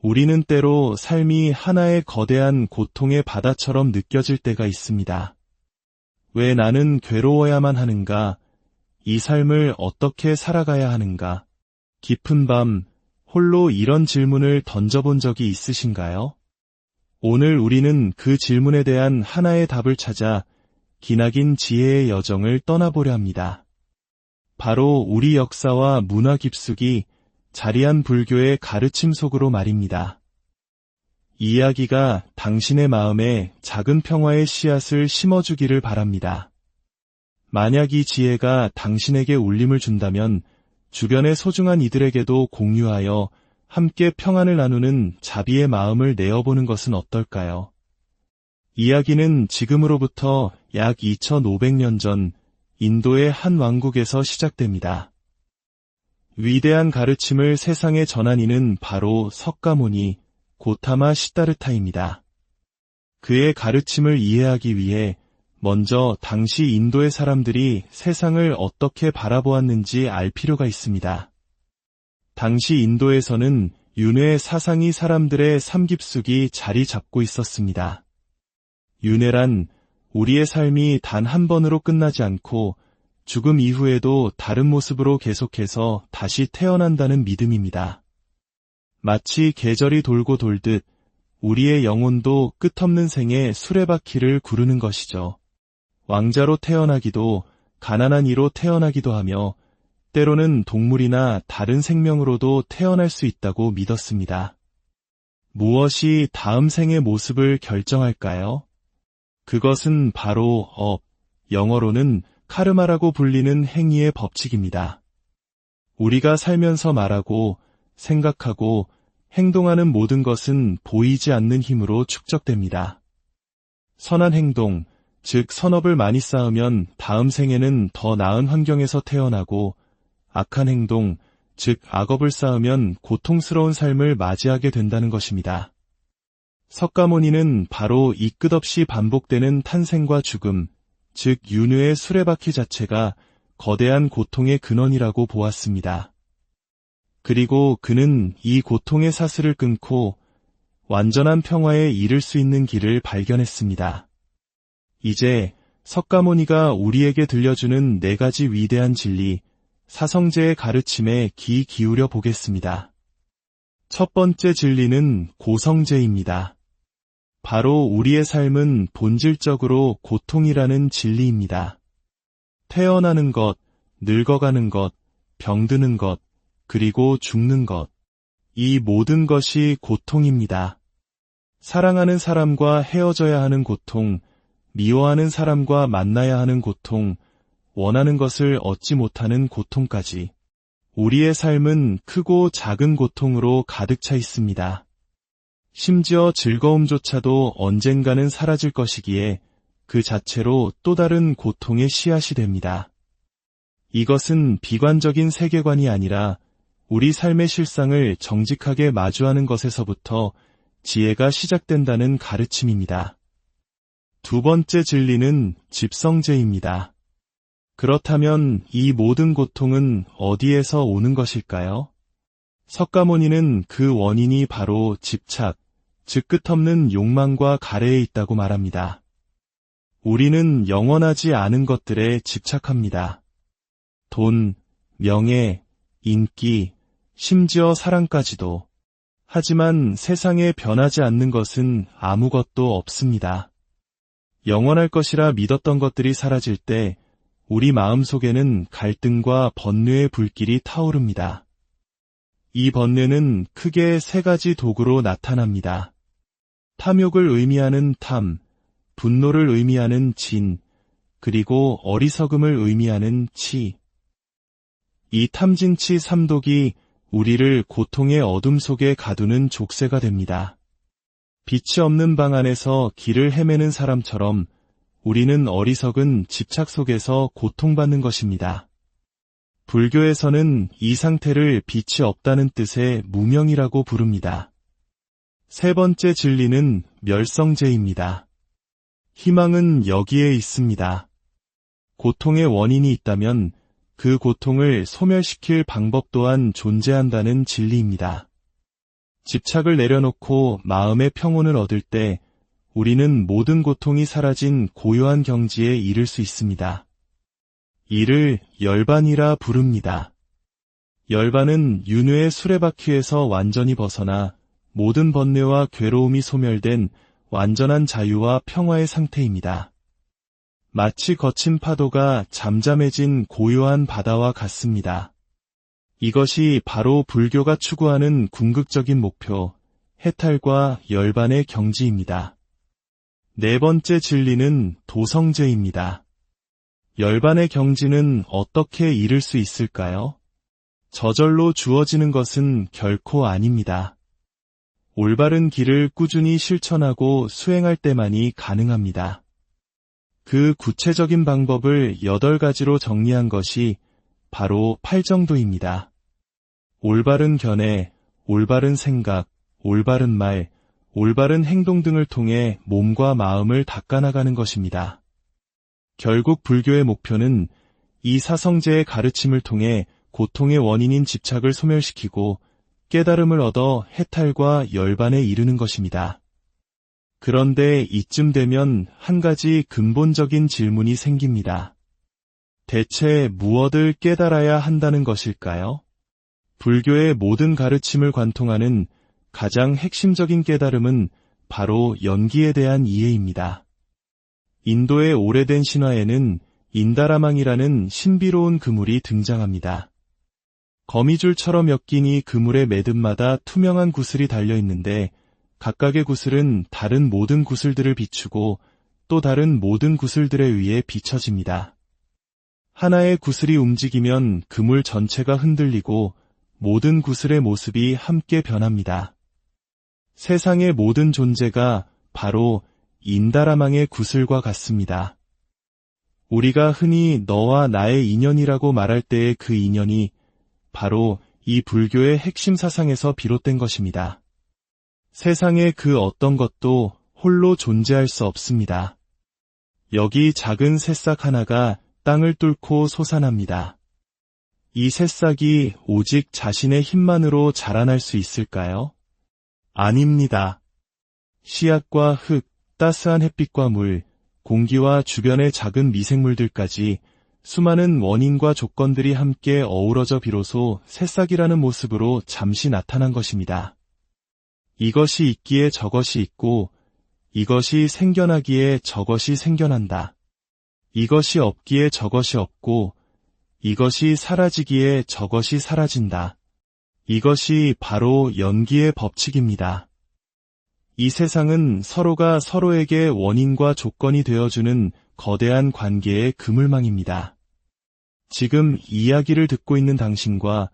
우리는 때로 삶이 하나의 거대한 고통의 바다처럼 느껴질 때가 있습니다. 왜 나는 괴로워야만 하는가? 이 삶을 어떻게 살아가야 하는가? 깊은 밤, 홀로 이런 질문을 던져본 적이 있으신가요? 오늘 우리는 그 질문에 대한 하나의 답을 찾아 기나긴 지혜의 여정을 떠나보려 합니다. 바로 우리 역사와 문화 깊숙이 자리한 불교의 가르침 속으로 말입니다. 이 이야기가 당신의 마음에 작은 평화의 씨앗을 심어주기를 바랍니다. 만약 이 지혜가 당신에게 울림을 준다면 주변의 소중한 이들에게도 공유하여 함께 평안을 나누는 자비의 마음을 내어보는 것은 어떨까요? 이야기는 지금으로부터 약 2500년 전 인도의 한 왕국에서 시작됩니다. 위대한 가르침을 세상에 전한 이는 바로 석가모니 고타마 시다르타입니다. 그의 가르침을 이해하기 위해 먼저 당시 인도의 사람들이 세상을 어떻게 바라보았는지 알 필요가 있습니다. 당시 인도에서는 윤회의 사상이 사람들의 삶 깊숙이 자리 잡고 있었습니다. 윤회란 우리의 삶이 단 한 번으로 끝나지 않고 죽음 이후에도 다른 모습으로 계속해서 다시 태어난다는 믿음입니다. 마치 계절이 돌고 돌듯 우리의 영혼도 끝없는 생의 수레바퀴를 구르는 것이죠. 왕자로 태어나기도 가난한 이로 태어나기도 하며 때로는 동물이나 다른 생명으로도 태어날 수 있다고 믿었습니다. 무엇이 다음 생의 모습을 결정할까요? 그것은 바로 영어로는 카르마라고 불리는 행위의 법칙입니다. 우리가 살면서 말하고 생각하고 행동하는 모든 것은 보이지 않는 힘으로 축적됩니다. 선한 행동, 즉 선업을 많이 쌓으면 다음 생에는 더 나은 환경에서 태어나고 악한 행동, 즉 악업을 쌓으면 고통스러운 삶을 맞이하게 된다는 것입니다. 석가모니는 바로 이 끝없이 반복되는 탄생과 죽음, 즉 윤회의 수레바퀴 자체가 거대한 고통의 근원이라고 보았습니다. 그리고 그는 이 고통의 사슬을 끊고 완전한 평화에 이를 수 있는 길을 발견했습니다. 이제 석가모니가 우리에게 들려주는 4가지 위대한 진리, 사성제의 가르침에 귀 기울여 보겠습니다. 첫 번째 진리는 고성제입니다. 바로 우리의 삶은 본질적으로 고통이라는 진리입니다. 태어나는 것, 늙어가는 것, 병드는 것, 그리고 죽는 것. 이 모든 것이 고통입니다. 사랑하는 사람과 헤어져야 하는 고통, 미워하는 사람과 만나야 하는 고통, 원하는 것을 얻지 못하는 고통까지. 우리의 삶은 크고 작은 고통으로 가득 차 있습니다. 심지어 즐거움조차도 언젠가는 사라질 것이기에 그 자체로 또 다른 고통의 씨앗이 됩니다. 이것은 비관적인 세계관이 아니라 우리 삶의 실상을 정직하게 마주하는 것에서부터 지혜가 시작된다는 가르침입니다. 두 번째 진리는 집성제입니다. 그렇다면 이 모든 고통은 어디에서 오는 것일까요? 석가모니는 그 원인이 바로 집착, 즉 끝없는 욕망과 가래에 있다고 말합니다. 우리는 영원하지 않은 것들에 집착합니다. 돈, 명예, 인기, 심지어 사랑까지도. 하지만 세상에 변하지 않는 것은 아무것도 없습니다. 영원할 것이라 믿었던 것들이 사라질 때 우리 마음속에는 갈등과 번뇌의 불길이 타오릅니다. 이 번뇌는 크게 3가지 도구로 나타납니다. 탐욕을 의미하는 탐, 분노를 의미하는 진, 그리고 어리석음을 의미하는 치. 이 탐진치 3독이 우리를 고통의 어둠 속에 가두는 족쇄가 됩니다. 빛이 없는 방 안에서 길을 헤매는 사람처럼 우리는 어리석은 집착 속에서 고통받는 것입니다. 불교에서는 이 상태를 빛이 없다는 뜻의 무명이라고 부릅니다. 세 번째 진리는 멸성제입니다. 희망은 여기에 있습니다. 고통의 원인이 있다면 그 고통을 소멸시킬 방법 또한 존재한다는 진리입니다. 집착을 내려놓고 마음의 평온을 얻을 때 우리는 모든 고통이 사라진 고요한 경지에 이를 수 있습니다. 이를 열반이라 부릅니다. 열반은 윤회의 수레바퀴에서 완전히 벗어나 모든 번뇌와 괴로움이 소멸된 완전한 자유와 평화의 상태입니다. 마치 거친 파도가 잠잠해진 고요한 바다와 같습니다. 이것이 바로 불교가 추구하는 궁극적인 목표, 해탈과 열반의 경지입니다. 네 번째 진리는 도성제입니다. 열반의 경지는 어떻게 이룰 수 있을까요? 저절로 주어지는 것은 결코 아닙니다. 올바른 길을 꾸준히 실천하고 수행할 때만이 가능합니다. 그 구체적인 방법을 8가지로 정리한 것이 바로 팔정도입니다. 올바른 견해, 올바른 생각, 올바른 말, 올바른 행동 등을 통해 몸과 마음을 닦아나가는 것입니다. 결국 불교의 목표는 이 사성제의 가르침을 통해 고통의 원인인 집착을 소멸시키고 깨달음을 얻어 해탈과 열반에 이르는 것입니다. 그런데 이쯤 되면 한 가지 근본적인 질문이 생깁니다. 대체 무엇을 깨달아야 한다는 것일까요? 불교의 모든 가르침을 관통하는 가장 핵심적인 깨달음은 바로 연기에 대한 이해입니다. 인도의 오래된 신화에는 인다라망이라는 신비로운 그물이 등장합니다. 거미줄처럼 엮인 이 그물의 매듭마다 투명한 구슬이 달려있는데 각각의 구슬은 다른 모든 구슬들을 비추고 또 다른 모든 구슬들에 의해 비춰집니다. 하나의 구슬이 움직이면 그물 전체가 흔들리고 모든 구슬의 모습이 함께 변합니다. 세상의 모든 존재가 바로 인다라망의 구슬과 같습니다. 우리가 흔히 너와 나의 인연이라고 말할 때의 그 인연이 바로 이 불교의 핵심 사상에서 비롯된 것입니다. 세상의 그 어떤 것도 홀로 존재할 수 없습니다. 여기 작은 새싹 하나가 땅을 뚫고 솟아납니다. 이 새싹이 오직 자신의 힘만으로 자라날 수 있을까요? 아닙니다. 씨앗과 흙, 따스한 햇빛과 물, 공기와 주변의 작은 미생물들까지 수많은 원인과 조건들이 함께 어우러져 비로소 새싹이라는 모습으로 잠시 나타난 것입니다. 이것이 있기에 저것이 있고, 이것이 생겨나기에 저것이 생겨난다. 이것이 없기에 저것이 없고, 이것이 사라지기에 저것이 사라진다. 이것이 바로 연기의 법칙입니다. 이 세상은 서로가 서로에게 원인과 조건이 되어주는 거대한 관계의 그물망입니다. 지금 이야기를 듣고 있는 당신과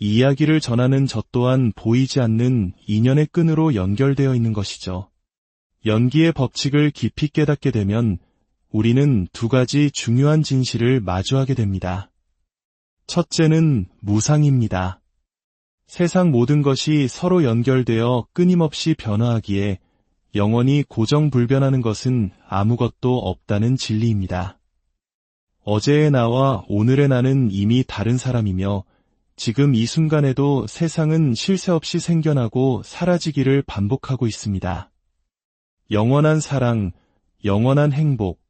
이 이야기를 전하는 저 또한 보이지 않는 인연의 끈으로 연결되어 있는 것이죠. 연기의 법칙을 깊이 깨닫게 되면 우리는 두 가지 중요한 진실을 마주하게 됩니다. 첫째는 무상입니다. 세상 모든 것이 서로 연결되어 끊임없이 변화하기에 영원히 고정불변하는 것은 아무것도 없다는 진리입니다. 어제의 나와 오늘의 나는 이미 다른 사람이며 지금 이 순간에도 세상은 쉴 새 없이 생겨나고 사라지기를 반복하고 있습니다. 영원한 사랑, 영원한 행복,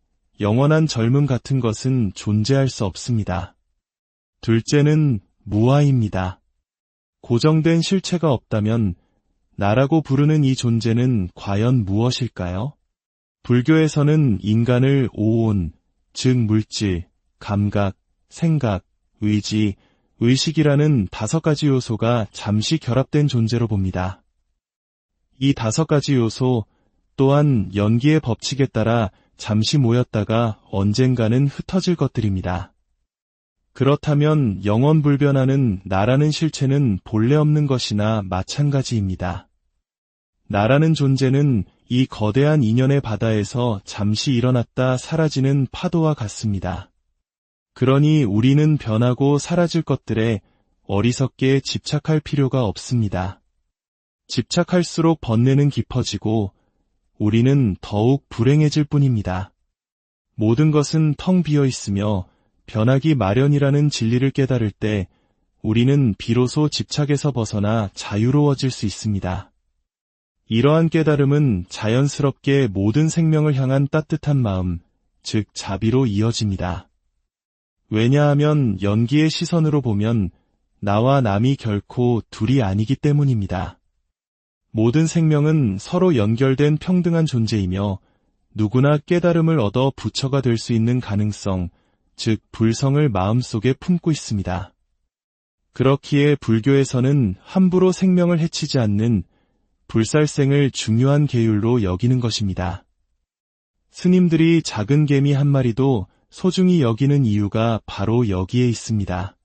영원한 젊음 같은 것은 존재할 수 없습니다. 둘째는 무아입니다. 고정된 실체가 없다면 나라고 부르는 이 존재는 과연 무엇일까요? 불교에서는 인간을 오온, 즉 물질, 감각, 생각, 의지, 의식이라는 5가지 요소가 잠시 결합된 존재로 봅니다. 이 5가지 요소 또한 연기의 법칙에 따라 잠시 모였다가 언젠가는 흩어질 것들입니다. 그렇다면 영원불변하는 나라는 실체는 본래 없는 것이나 마찬가지입니다. 나라는 존재는 이 거대한 인연의 바다에서 잠시 일어났다 사라지는 파도와 같습니다. 그러니 우리는 변하고 사라질 것들에 어리석게 집착할 필요가 없습니다. 집착할수록 번뇌는 깊어지고 우리는 더욱 불행해질 뿐입니다. 모든 것은 텅 비어 있으며 변하기 마련이라는 진리를 깨달을 때 우리는 비로소 집착에서 벗어나 자유로워질 수 있습니다. 이러한 깨달음은 자연스럽게 모든 생명을 향한 따뜻한 마음, 즉 자비로 이어집니다. 왜냐하면 연기의 시선으로 보면 나와 남이 결코 둘이 아니기 때문입니다. 모든 생명은 서로 연결된 평등한 존재이며 누구나 깨달음을 얻어 부처가 될 수 있는 가능성, 즉 불성을 마음속에 품고 있습니다. 그렇기에 불교에서는 함부로 생명을 해치지 않는 불살생을 중요한 계율로 여기는 것입니다. 스님들이 작은 개미 한 마리도 소중히 여기는 이유가 바로 여기에 있습니다.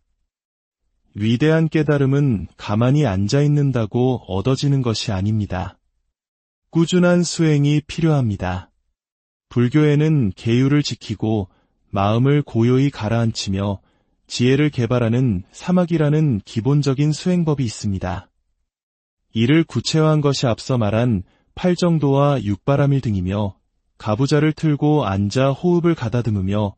위대한 깨달음은 가만히 앉아 있는다고 얻어지는 것이 아닙니다. 꾸준한 수행이 필요합니다. 불교에는 계율을 지키고 마음을 고요히 가라앉히며 지혜를 개발하는 사막이라는 기본적인 수행법이 있습니다. 이를 구체화한 것이 앞서 말한 팔정도와 육바라밀 등이며 가부좌를 틀고 앉아 호흡을 가다듬으며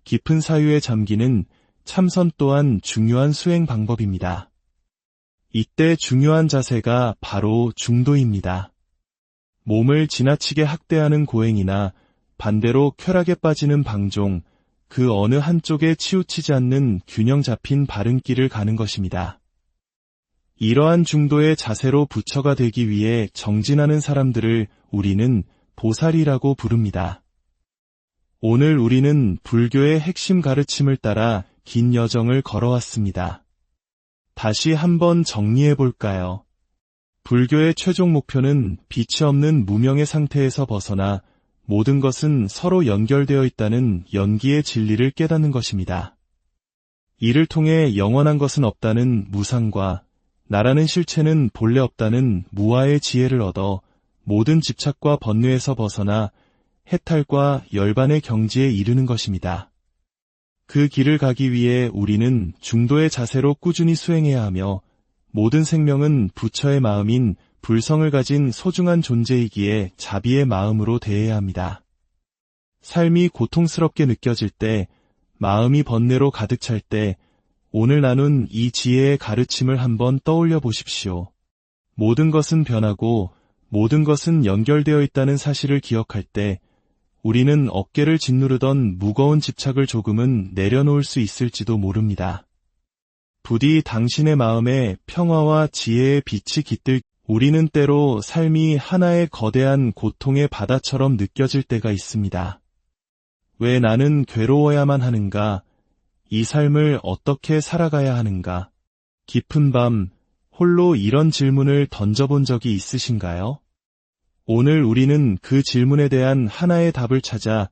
깊은 사유에 잠기는 참선 또한 중요한 수행 방법입니다. 이때 중요한 자세가 바로 중도입니다. 몸을 지나치게 학대하는 고행이나 반대로 쾌락에 빠지는 방종, 그 어느 한쪽에 치우치지 않는 균형 잡힌 바른 길을 가는 것입니다. 이러한 중도의 자세로 부처가 되기 위해 정진하는 사람들을 우리는 보살이라고 부릅니다. 오늘 우리는 불교의 핵심 가르침을 따라 긴 여정을 걸어왔습니다. 다시 한번 정리해 볼까요? 불교의 최종 목표는 빛이 없는 무명의 상태에서 벗어나 모든 것은 서로 연결되어 있다는 연기의 진리를 깨닫는 것입니다. 이를 통해 영원한 것은 없다는 무상과 나라는 실체는 본래 없다는 무아의 지혜를 얻어 모든 집착과 번뇌에서 벗어나 해탈과 열반의 경지에 이르는 것입니다. 그 길을 가기 위해 우리는 중도의 자세로 꾸준히 수행해야 하며 모든 생명은 부처의 마음인 불성을 가진 소중한 존재이기에 자비의 마음으로 대해야 합니다. 삶이 고통스럽게 느껴질 때, 마음이 번뇌로 가득 찰 때 오늘 나눈 이 지혜의 가르침을 한번 떠올려 보십시오. 모든 것은 변하고 모든 것은 연결되어 있다는 사실을 기억할 때 우리는 어깨를 짓누르던 무거운 집착을 조금은 내려놓을 수 있을지도 모릅니다. 부디 당신의 마음에 평화와 지혜의 빛이 깃들, 우리는 때로 삶이 하나의 거대한 고통의 바다처럼 느껴질 때가 있습니다. 왜 나는 괴로워야만 하는가? 이 삶을 어떻게 살아가야 하는가? 깊은 밤, 홀로 이런 질문을 던져본 적이 있으신가요? 오늘 우리는 그 질문에 대한 하나의 답을 찾아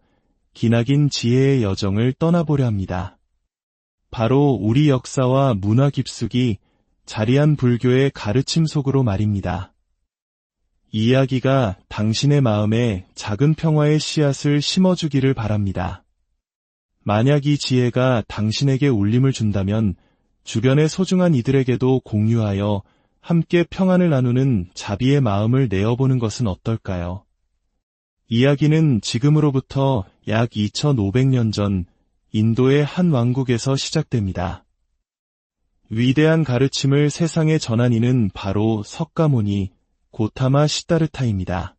기나긴 지혜의 여정을 떠나보려 합니다. 바로 우리 역사와 문화 깊숙이 자리한 불교의 가르침 속으로 말입니다. 이 이야기가 당신의 마음에 작은 평화의 씨앗을 심어주기를 바랍니다. 만약 이 지혜가 당신에게 울림을 준다면 주변의 소중한 이들에게도 공유하여 함께 평안을 나누는 자비의 마음을 내어보는 것은 어떨까요? 이야기는 지금으로부터 약 2500년 전 인도의 한 왕국에서 시작됩니다. 위대한 가르침을 세상에 전한 이는 바로 석가모니 고타마 시다르타입니다.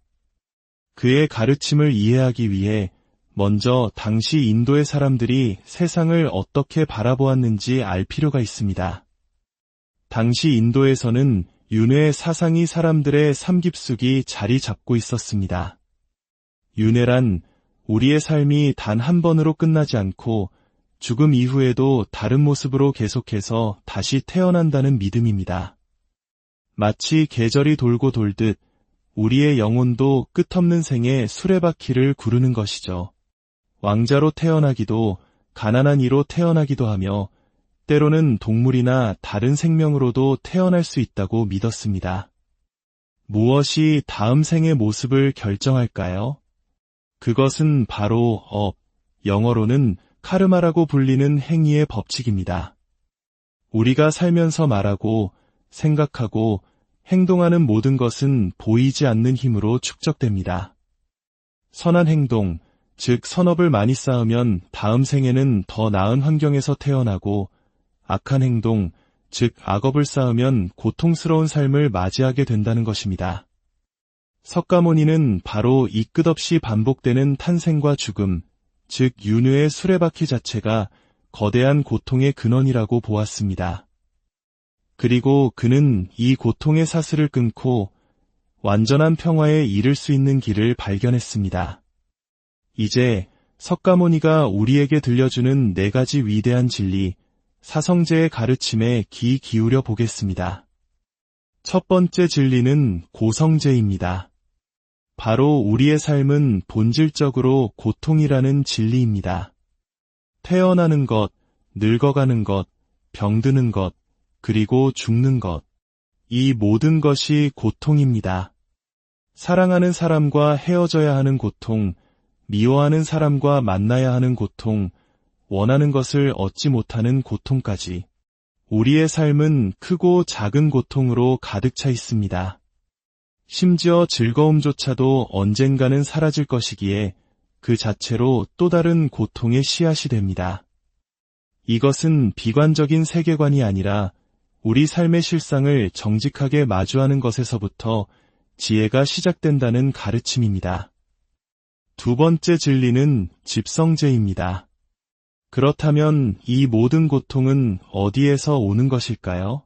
그의 가르침을 이해하기 위해 먼저 당시 인도의 사람들이 세상을 어떻게 바라보았는지 알 필요가 있습니다. 당시 인도에서는 윤회 사상이 사람들의 삶 깊숙이 자리 잡고 있었습니다. 윤회란 우리의 삶이 단 한 번으로 끝나지 않고 죽음 이후에도 다른 모습으로 계속해서 다시 태어난다는 믿음입니다. 마치 계절이 돌고 돌듯 우리의 영혼도 끝없는 생의 수레바퀴를 구르는 것이죠. 왕자로 태어나기도 가난한 이로 태어나기도 하며 때로는 동물이나 다른 생명으로도 태어날 수 있다고 믿었습니다. 무엇이 다음 생의 모습을 결정할까요? 그것은 바로 영어로는 카르마라고 불리는 행위의 법칙입니다. 우리가 살면서 말하고 생각하고 행동하는 모든 것은 보이지 않는 힘으로 축적됩니다. 선한 행동, 즉 선업을 많이 쌓으면 다음 생에는 더 나은 환경에서 태어나고 악한 행동, 즉 악업을 쌓으면 고통스러운 삶을 맞이하게 된다는 것입니다. 석가모니는 바로 이 끝없이 반복되는 탄생과 죽음, 즉 윤회의 수레바퀴 자체가 거대한 고통의 근원이라고 보았습니다. 그리고 그는 이 고통의 사슬을 끊고 완전한 평화에 이를 수 있는 길을 발견했습니다. 이제 석가모니가 우리에게 들려주는 4가지 위대한 진리, 사성제의 가르침에 귀 기울여 보겠습니다. 첫 번째 진리는 고성제입니다. 바로 우리의 삶은 본질적으로 고통이라는 진리입니다. 태어나는 것, 늙어가는 것, 병드는 것, 그리고 죽는 것. 이 모든 것이 고통입니다. 사랑하는 사람과 헤어져야 하는 고통, 미워하는 사람과 만나야 하는 고통, 원하는 것을 얻지 못하는 고통까지. 우리의 삶은 크고 작은 고통으로 가득 차 있습니다. 심지어 즐거움조차도 언젠가는 사라질 것이기에 그 자체로 또 다른 고통의 씨앗이 됩니다. 이것은 비관적인 세계관이 아니라 우리 삶의 실상을 정직하게 마주하는 것에서부터 지혜가 시작된다는 가르침입니다. 두 번째 진리는 집성제입니다. 그렇다면 이 모든 고통은 어디에서 오는 것일까요?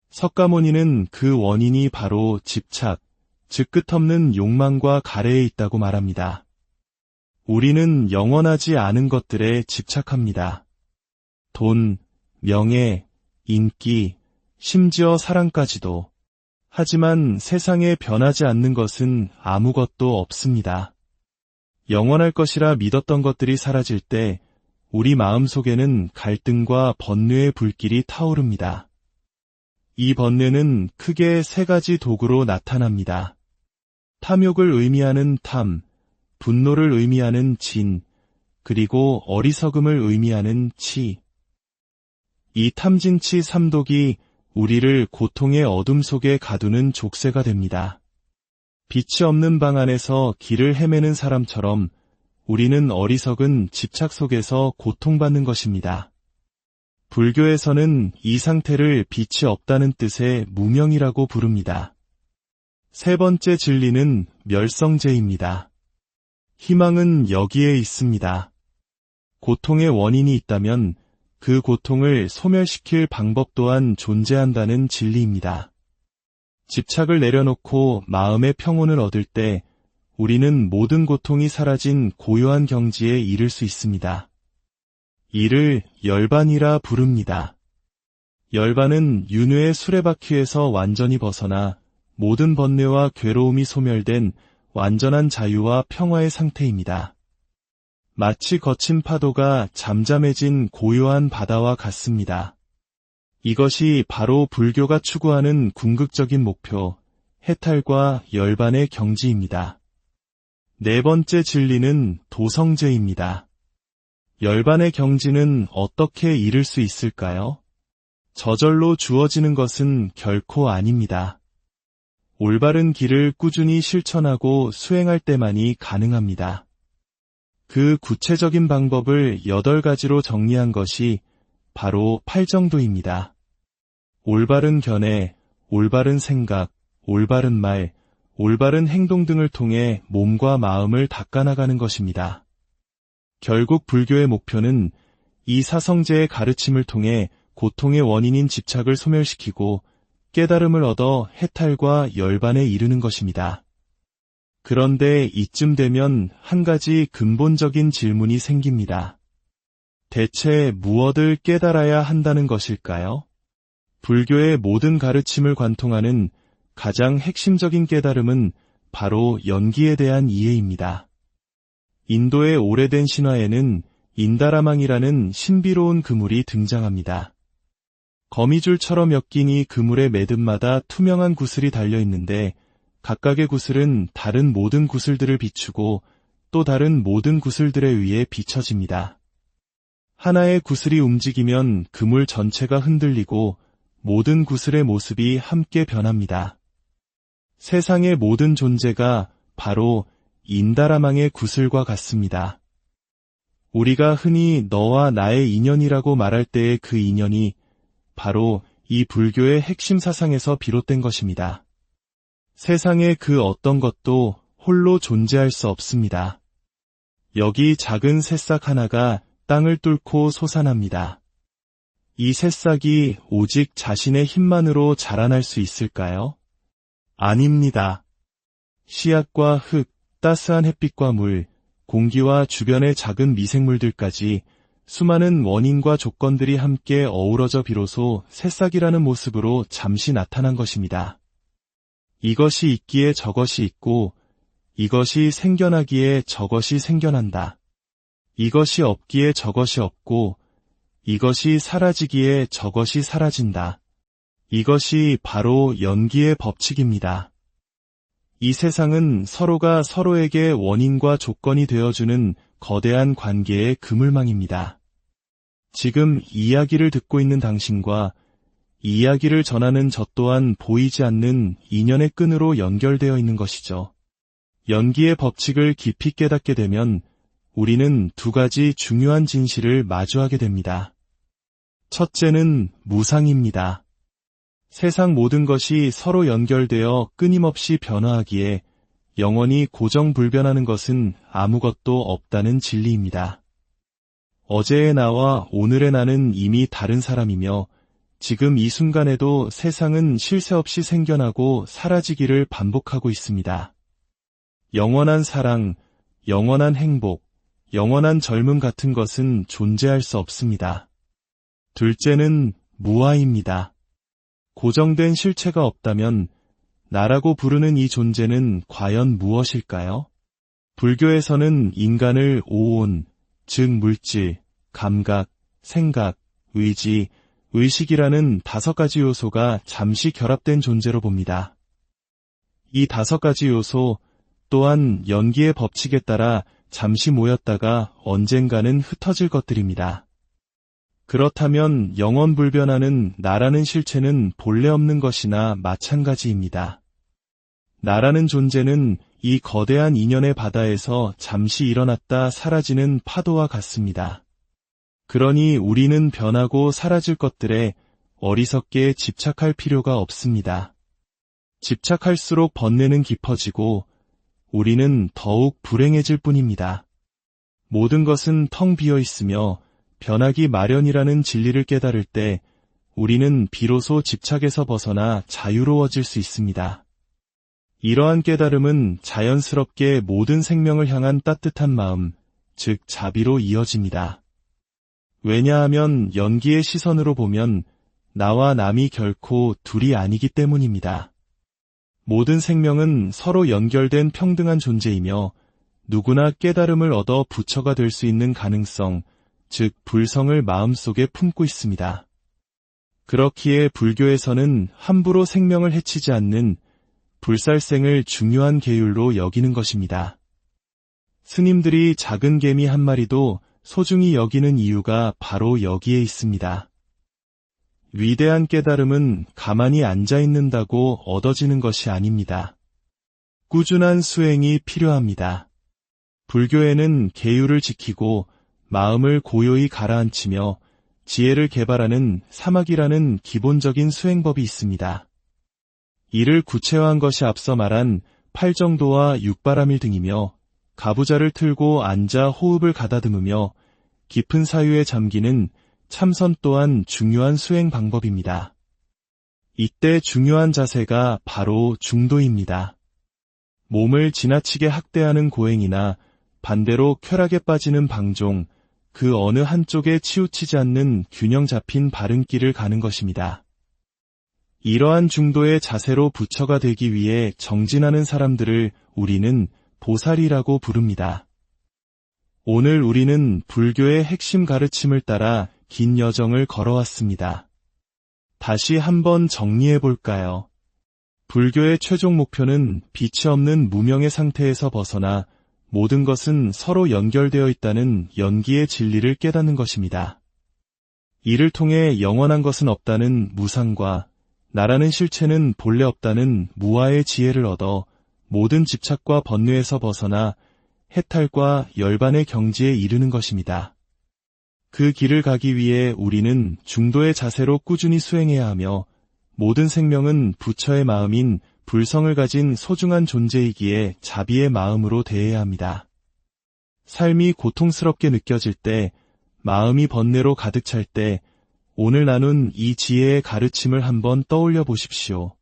석가모니는 그 원인이 바로 집착, 즉 끝없는 욕망과 가래에 있다고 말합니다. 우리는 영원하지 않은 것들에 집착합니다. 돈, 명예, 인기, 심지어 사랑까지도. 하지만 세상에 변하지 않는 것은 아무것도 없습니다. 영원할 것이라 믿었던 것들이 사라질 때 우리 마음속에는 갈등과 번뇌의 불길이 타오릅니다. 이 번뇌는 크게 3가지 도구로 나타납니다. 탐욕을 의미하는 탐, 분노를 의미하는 진, 그리고 어리석음을 의미하는 치. 이 탐진치 3독이 우리를 고통의 어둠 속에 가두는 족쇄가 됩니다. 빛이 없는 방 안에서 길을 헤매는 사람처럼 우리는 어리석은 집착 속에서 고통받는 것입니다. 불교에서는 이 상태를 빛이 없다는 뜻의 무명이라고 부릅니다. 세 번째 진리는 멸성제입니다. 희망은 여기에 있습니다. 고통의 원인이 있다면 그 고통을 소멸시킬 방법 또한 존재한다는 진리입니다. 집착을 내려놓고 마음의 평온을 얻을 때 우리는 모든 고통이 사라진 고요한 경지에 이를 수 있습니다. 이를 열반이라 부릅니다. 열반은 윤회의 수레바퀴에서 완전히 벗어나 모든 번뇌와 괴로움이 소멸된 완전한 자유와 평화의 상태입니다. 마치 거친 파도가 잠잠해진 고요한 바다와 같습니다. 이것이 바로 불교가 추구하는 궁극적인 목표, 해탈과 열반의 경지입니다. 네 번째 진리는 도성제입니다. 열반의 경지는 어떻게 이룰 수 있을까요? 저절로 주어지는 것은 결코 아닙니다. 올바른 길을 꾸준히 실천하고 수행할 때만이 가능합니다. 그 구체적인 방법을 8가지로 정리한 것이 바로 팔정도입니다. 올바른 견해, 올바른 생각, 올바른 말, 올바른 행동 등을 통해 몸과 마음을 닦아나가는 것입니다. 결국 불교의 목표는 이 사성제의 가르침을 통해 고통의 원인인 집착을 소멸시키고 깨달음을 얻어 해탈과 열반에 이르는 것입니다. 그런데 이쯤 되면 한 가지 근본적인 질문이 생깁니다. 대체 무엇을 깨달아야 한다는 것일까요? 불교의 모든 가르침을 관통하는 가장 핵심적인 깨달음은 바로 연기에 대한 이해입니다. 인도의 오래된 신화에는 인다라망이라는 신비로운 그물이 등장합니다. 거미줄처럼 엮인 이 그물의 매듭마다 투명한 구슬이 달려있는데 각각의 구슬은 다른 모든 구슬들을 비추고 또 다른 모든 구슬들에 의해 비춰집니다. 하나의 구슬이 움직이면 그물 전체가 흔들리고 모든 구슬의 모습이 함께 변합니다. 세상의 모든 존재가 바로 인다라망의 구슬과 같습니다. 우리가 흔히 너와 나의 인연이라고 말할 때의 그 인연이 바로 이 불교의 핵심 사상에서 비롯된 것입니다. 세상의 그 어떤 것도 홀로 존재할 수 없습니다. 여기 작은 새싹 하나가 땅을 뚫고 솟아납니다. 이 새싹이 오직 자신의 힘만으로 자라날 수 있을까요? 아닙니다. 씨앗과 흙, 따스한 햇빛과 물, 공기와 주변의 작은 미생물들까지 수많은 원인과 조건들이 함께 어우러져 비로소 새싹이라는 모습으로 잠시 나타난 것입니다. 이것이 있기에 저것이 있고, 이것이 생겨나기에 저것이 생겨난다. 이것이 없기에 저것이 없고, 이것이 사라지기에 저것이 사라진다. 이것이 바로 연기의 법칙입니다. 이 세상은 서로가 서로에게 원인과 조건이 되어주는 거대한 관계의 그물망입니다. 지금 이야기를 듣고 있는 당신과 이 이야기를 전하는 저 또한 보이지 않는 인연의 끈으로 연결되어 있는 것이죠. 연기의 법칙을 깊이 깨닫게 되면 우리는 두 가지 중요한 진실을 마주하게 됩니다. 첫째는 무상입니다. 세상 모든 것이 서로 연결되어 끊임없이 변화하기에 영원히 고정불변하는 것은 아무것도 없다는 진리입니다. 어제의 나와 오늘의 나는 이미 다른 사람이며 지금 이 순간에도 세상은 쉴 새 없이 생겨나고 사라지기를 반복하고 있습니다. 영원한 사랑, 영원한 행복, 영원한 젊음 같은 것은 존재할 수 없습니다. 둘째는 무아입니다. 고정된 실체가 없다면 나라고 부르는 이 존재는 과연 무엇일까요? 불교에서는 인간을 오온, 즉 물질, 감각, 생각, 의지, 의식이라는 5가지 요소가 잠시 결합된 존재로 봅니다. 이 5가지 요소 또한 연기의 법칙에 따라 잠시 모였다가 언젠가는 흩어질 것들입니다. 그렇다면 영원불변하는 나라는 실체는 본래 없는 것이나 마찬가지입니다. 나라는 존재는 이 거대한 인연의 바다에서 잠시 일어났다 사라지는 파도와 같습니다. 그러니 우리는 변하고 사라질 것들에 어리석게 집착할 필요가 없습니다. 집착할수록 번뇌는 깊어지고 우리는 더욱 불행해질 뿐입니다. 모든 것은 텅 비어 있으며 변하기 마련이라는 진리를 깨달을 때 우리는 비로소 집착에서 벗어나 자유로워질 수 있습니다. 이러한 깨달음은 자연스럽게 모든 생명을 향한 따뜻한 마음, 즉 자비로 이어집니다. 왜냐하면 연기의 시선으로 보면 나와 남이 결코 둘이 아니기 때문입니다. 모든 생명은 서로 연결된 평등한 존재이며 누구나 깨달음을 얻어 부처가 될 수 있는 가능성, 즉 불성을 마음속에 품고 있습니다. 그렇기에 불교에서는 함부로 생명을 해치지 않는 불살생을 중요한 계율로 여기는 것입니다. 스님들이 작은 개미 한 마리도 소중히 여기는 이유가 바로 여기에 있습니다. 위대한 깨달음은 가만히 앉아 있는다고 얻어지는 것이 아닙니다. 꾸준한 수행이 필요합니다. 불교에는 계율을 지키고 마음을 고요히 가라앉히며 지혜를 개발하는 사막이라는 기본적인 수행법이 있습니다. 이를 구체화한 것이 앞서 말한 팔정도와 육바라밀 등이며 가부좌를 틀고 앉아 호흡을 가다듬으며 깊은 사유에 잠기는 참선 또한 중요한 수행 방법입니다. 이때 중요한 자세가 바로 중도입니다. 몸을 지나치게 학대하는 고행이나 반대로 쾌락에 빠지는 방종, 그 어느 한쪽에 치우치지 않는 균형 잡힌 바른 길을 가는 것입니다. 이러한 중도의 자세로 부처가 되기 위해 정진하는 사람들을 우리는 보살이라고 부릅니다. 오늘 우리는 불교의 핵심 가르침을 따라 긴 여정을 걸어왔습니다. 다시 한번 정리해 볼까요? 불교의 최종 목표는 빛이 없는 무명의 상태에서 벗어나 모든 것은 서로 연결되어 있다는 연기의 진리를 깨닫는 것입니다. 이를 통해 영원한 것은 없다는 무상과 나라는 실체는 본래 없다는 무아의 지혜를 얻어 모든 집착과 번뇌에서 벗어나 해탈과 열반의 경지에 이르는 것입니다. 그 길을 가기 위해 우리는 중도의 자세로 꾸준히 수행해야 하며 모든 생명은 부처의 마음인 불성을 가진 소중한 존재이기에 자비의 마음으로 대해야 합니다. 삶이 고통스럽게 느껴질 때, 마음이 번뇌로 가득 찰 때, 오늘 나눈 이 지혜의 가르침을 한번 떠올려 보십시오.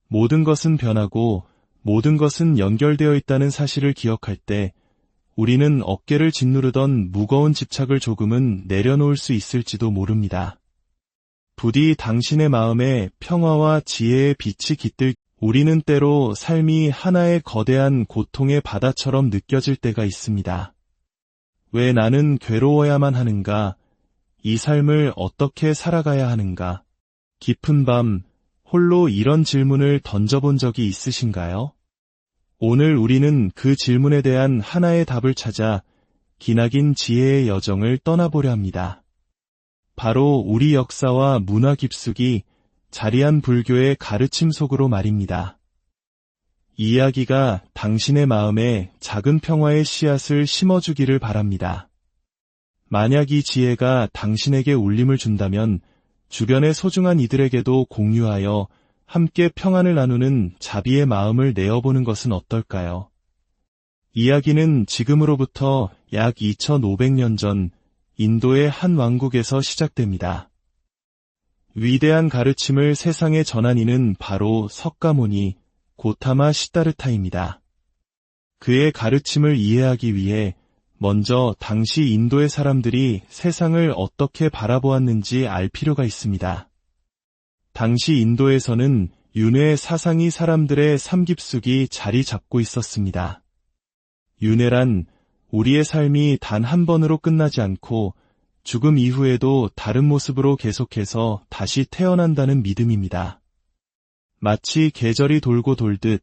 모든 것은 변하고 모든 것은 연결되어 있다는 사실을 기억할 때, 우리는 어깨를 짓누르던 무거운 집착을 조금은 내려놓을 수 있을지도 모릅니다. 부디 당신의 마음에 평화와 지혜의 빛이 깃들. 우리는 때로 삶이 하나의 거대한 고통의 바다처럼 느껴질 때가 있습니다. 왜 나는 괴로워야만 하는가? 이 삶을 어떻게 살아가야 하는가? 깊은 밤, 홀로 이런 질문을 던져본 적이 있으신가요? 오늘 우리는 그 질문에 대한 하나의 답을 찾아 기나긴 지혜의 여정을 떠나보려 합니다. 바로 우리 역사와 문화 깊숙이 자리한 불교의 가르침 속으로 말입니다. 이 이야기가 당신의 마음에 작은 평화의 씨앗을 심어주기를 바랍니다. 만약 이 지혜가 당신에게 울림을 준다면 주변의 소중한 이들에게도 공유하여 함께 평안을 나누는 자비의 마음을 내어보는 것은 어떨까요? 이야기는 지금으로부터 약 2500년 전 인도의 한 왕국에서 시작됩니다. 위대한 가르침을 세상에 전한 이는 바로 석가모니 고타마 시다르타입니다. 그의 가르침을 이해하기 위해 먼저 당시 인도의 사람들이 세상을 어떻게 바라보았는지 알 필요가 있습니다. 당시 인도에서는 윤회의 사상이 사람들의 삶 깊숙이 자리 잡고 있었습니다. 윤회란 우리의 삶이 단 한 번으로 끝나지 않고 죽음 이후에도 다른 모습으로 계속해서 다시 태어난다는 믿음입니다. 마치 계절이 돌고 돌듯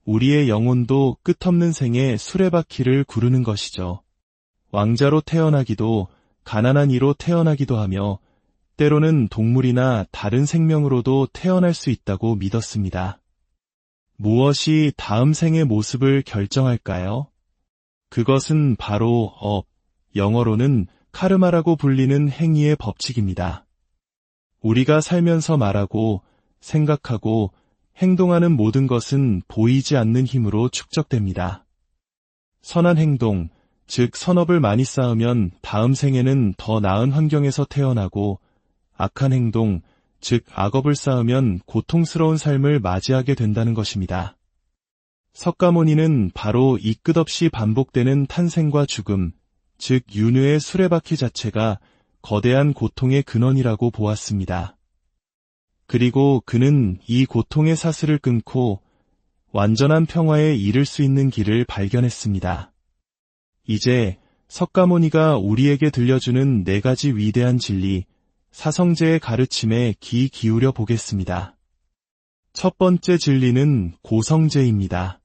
우리의 영혼도 끝없는 생의 수레바퀴를 구르는 것이죠. 왕자로 태어나기도 가난한 이로 태어나기도 하며 때로는 동물이나 다른 생명으로도 태어날 수 있다고 믿었습니다. 무엇이 다음 생의 모습을 결정할까요? 그것은 바로 영어로는 카르마라고 불리는 행위의 법칙입니다. 우리가 살면서 말하고 생각하고 행동하는 모든 것은 보이지 않는 힘으로 축적됩니다. 선한 행동, 즉 선업을 많이 쌓으면 다음 생에는 더 나은 환경에서 태어나고 악한 행동, 즉 악업을 쌓으면 고통스러운 삶을 맞이하게 된다는 것입니다. 석가모니는 바로 이 끝없이 반복되는 탄생과 죽음, 즉 윤회의 수레바퀴 자체가 거대한 고통의 근원이라고 보았습니다. 그리고 그는 이 고통의 사슬을 끊고 완전한 평화에 이를 수 있는 길을 발견했습니다. 이제 석가모니가 우리에게 들려주는 4가지 위대한 진리, 사성제의 가르침에 귀 기울여 보겠습니다. 첫 번째 진리는 고성제입니다.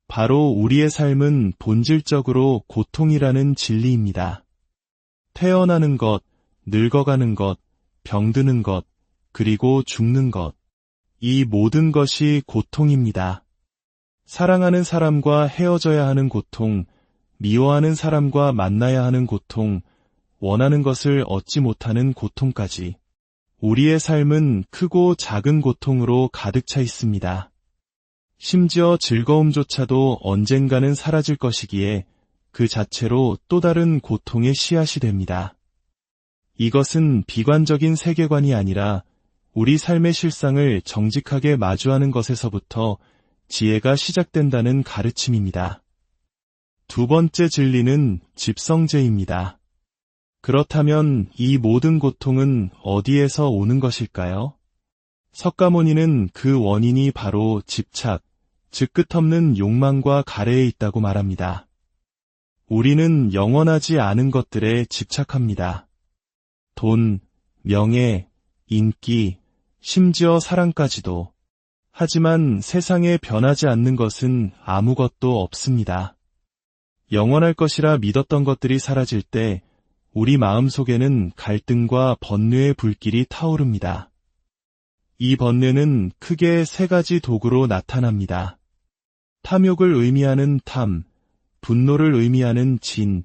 바로 우리의 삶은 본질적으로 고통이라는 진리입니다. 태어나는 것, 늙어가는 것, 병드는 것, 그리고 죽는 것. 이 모든 것이 고통입니다. 사랑하는 사람과 헤어져야 하는 고통, 미워하는 사람과 만나야 하는 고통, 원하는 것을 얻지 못하는 고통까지. 우리의 삶은 크고 작은 고통으로 가득 차 있습니다. 심지어 즐거움조차도 언젠가는 사라질 것이기에 그 자체로 또 다른 고통의 씨앗이 됩니다. 이것은 비관적인 세계관이 아니라 우리 삶의 실상을 정직하게 마주하는 것에서부터 지혜가 시작된다는 가르침입니다. 두 번째 진리는 집성제입니다. 그렇다면 이 모든 고통은 어디에서 오는 것일까요? 석가모니는 그 원인이 바로 집착, 즉 끝없는 욕망과 가래에 있다고 말합니다. 우리는 영원하지 않은 것들에 집착합니다. 돈, 명예, 인기, 심지어 사랑까지도. 하지만 세상에 변하지 않는 것은 아무것도 없습니다. 영원할 것이라 믿었던 것들이 사라질 때 우리 마음속에는 갈등과 번뇌의 불길이 타오릅니다. 이 번뇌는 크게 3가지 도구로 나타납니다. 탐욕을 의미하는 탐, 분노를 의미하는 진,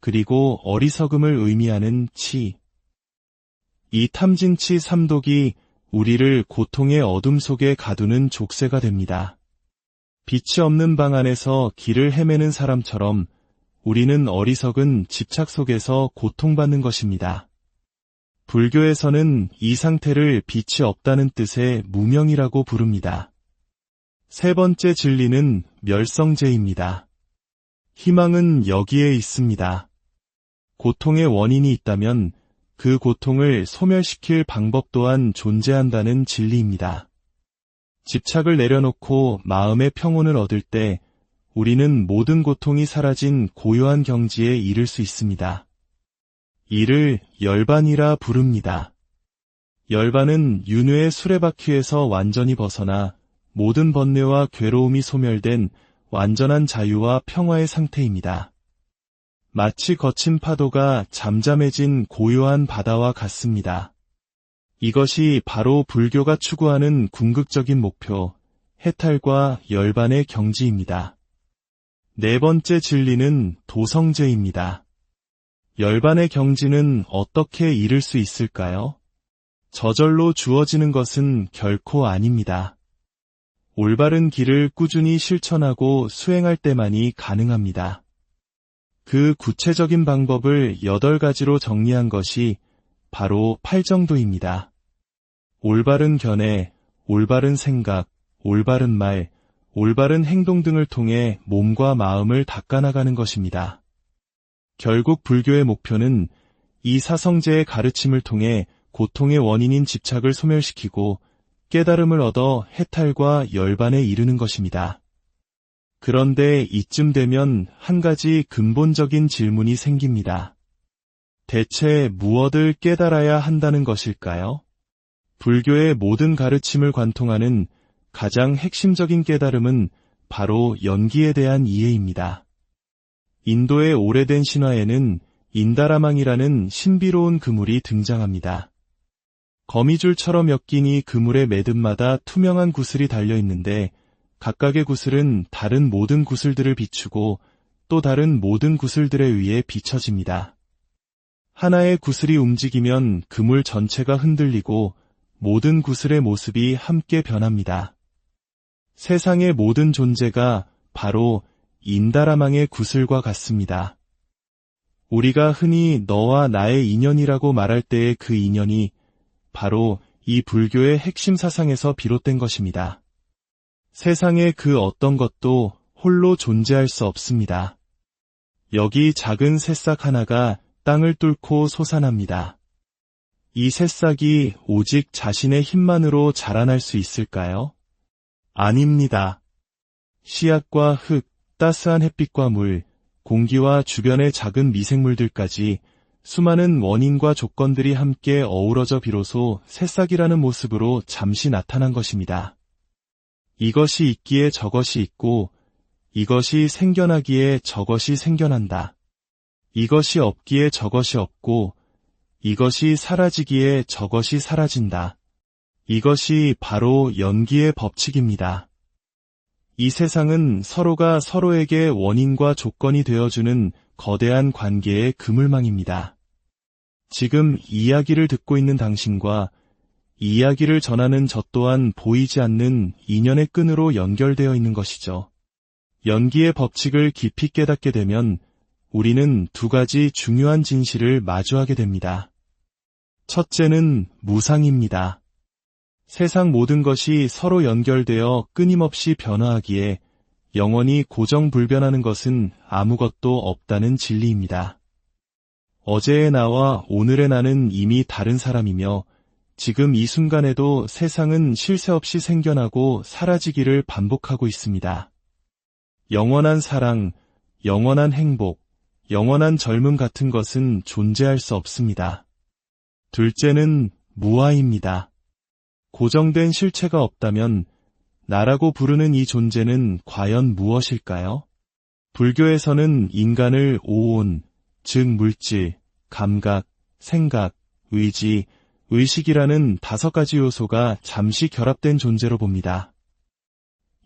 그리고 어리석음을 의미하는 치. 이 탐진치 삼독이 우리를 고통의 어둠 속에 가두는 족쇄가 됩니다. 빛이 없는 방 안에서 길을 헤매는 사람처럼 우리는 어리석은 집착 속에서 고통받는 것입니다. 불교에서는 이 상태를 빛이 없다는 뜻의 무명이라고 부릅니다. 세 번째 진리는 멸성제입니다. 희망은 여기에 있습니다. 고통의 원인이 있다면 그 고통을 소멸시킬 방법 또한 존재한다는 진리입니다. 집착을 내려놓고 마음의 평온을 얻을 때 우리는 모든 고통이 사라진 고요한 경지에 이를 수 있습니다. 이를 열반이라 부릅니다. 열반은 윤회의 수레바퀴에서 완전히 벗어나 모든 번뇌와 괴로움이 소멸된 완전한 자유와 평화의 상태입니다. 마치 거친 파도가 잠잠해진 고요한 바다와 같습니다. 이것이 바로 불교가 추구하는 궁극적인 목표, 해탈과 열반의 경지입니다. 네 번째 진리는 도성제입니다. 열반의 경지는 어떻게 이룰 수 있을까요? 저절로 주어지는 것은 결코 아닙니다. 올바른 길을 꾸준히 실천하고 수행할 때만이 가능합니다. 그 구체적인 방법을 8가지로 정리한 것이 바로 팔정도입니다. 올바른 견해, 올바른 생각, 올바른 말, 올바른 행동 등을 통해 몸과 마음을 닦아나가는 것입니다. 결국 불교의 목표는 이 사성제의 가르침을 통해 고통의 원인인 집착을 소멸시키고 깨달음을 얻어 해탈과 열반에 이르는 것입니다. 그런데 이쯤 되면 한 가지 근본적인 질문이 생깁니다. 대체 무엇을 깨달아야 한다는 것일까요? 불교의 모든 가르침을 관통하는 가장 핵심적인 깨달음은 바로 연기에 대한 이해입니다. 인도의 오래된 신화에는 인다라망이라는 신비로운 그물이 등장합니다. 거미줄처럼 엮인 이 그물의 매듭마다 투명한 구슬이 달려있는데 각각의 구슬은 다른 모든 구슬들을 비추고 또 다른 모든 구슬들에 의해 비춰집니다. 하나의 구슬이 움직이면 그물 전체가 흔들리고 모든 구슬의 모습이 함께 변합니다. 세상의 모든 존재가 바로 인다라망의 구슬과 같습니다. 우리가 흔히 너와 나의 인연이라고 말할 때의 그 인연이 바로 이 불교의 핵심 사상에서 비롯된 것입니다. 세상의 그 어떤 것도 홀로 존재할 수 없습니다. 여기 작은 새싹 하나가 땅을 뚫고 솟아납니다. 이 새싹이 오직 자신의 힘만으로 자라날 수 있을까요? 아닙니다. 씨앗과 흙, 따스한 햇빛과 물, 공기와 주변의 작은 미생물들까지 수많은 원인과 조건들이 함께 어우러져 비로소 새싹이라는 모습으로 잠시 나타난 것입니다. 이것이 있기에 저것이 있고, 이것이 생겨나기에 저것이 생겨난다. 이것이 없기에 저것이 없고, 이것이 사라지기에 저것이 사라진다. 이것이 바로 연기의 법칙입니다. 이 세상은 서로가 서로에게 원인과 조건이 되어주는 거대한 관계의 그물망입니다. 지금 이야기를 듣고 있는 당신과 이 이야기를 전하는 저 또한 보이지 않는 인연의 끈으로 연결되어 있는 것이죠. 연기의 법칙을 깊이 깨닫게 되면 우리는 두 가지 중요한 진실을 마주하게 됩니다. 첫째는 무상입니다. 세상 모든 것이 서로 연결되어 끊임없이 변화하기에 영원히 고정불변하는 것은 아무것도 없다는 진리입니다. 어제의 나와 오늘의 나는 이미 다른 사람이며 지금 이 순간에도 세상은 쉴 새 없이 생겨나고 사라지기를 반복하고 있습니다. 영원한 사랑, 영원한 행복, 영원한 젊음 같은 것은 존재할 수 없습니다. 둘째는 무아입니다. 고정된 실체가 없다면 나라고 부르는 이 존재는 과연 무엇일까요? 불교에서는 인간을 오온, 즉 물질, 감각, 생각, 의지, 의식이라는 5가지 요소가 잠시 결합된 존재로 봅니다.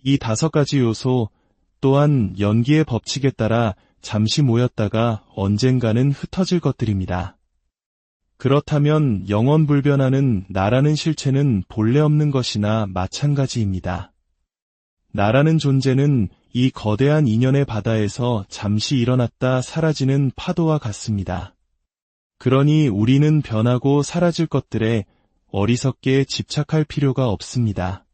이 5가지 요소 또한 연기의 법칙에 따라 잠시 모였다가 언젠가는 흩어질 것들입니다. 그렇다면 영원불변하는 나라는 실체는 본래 없는 것이나 마찬가지입니다. 나라는 존재는 이 거대한 인연의 바다에서 잠시 일어났다 사라지는 파도와 같습니다. 그러니 우리는 변하고 사라질 것들에 어리석게 집착할 필요가 없습니다.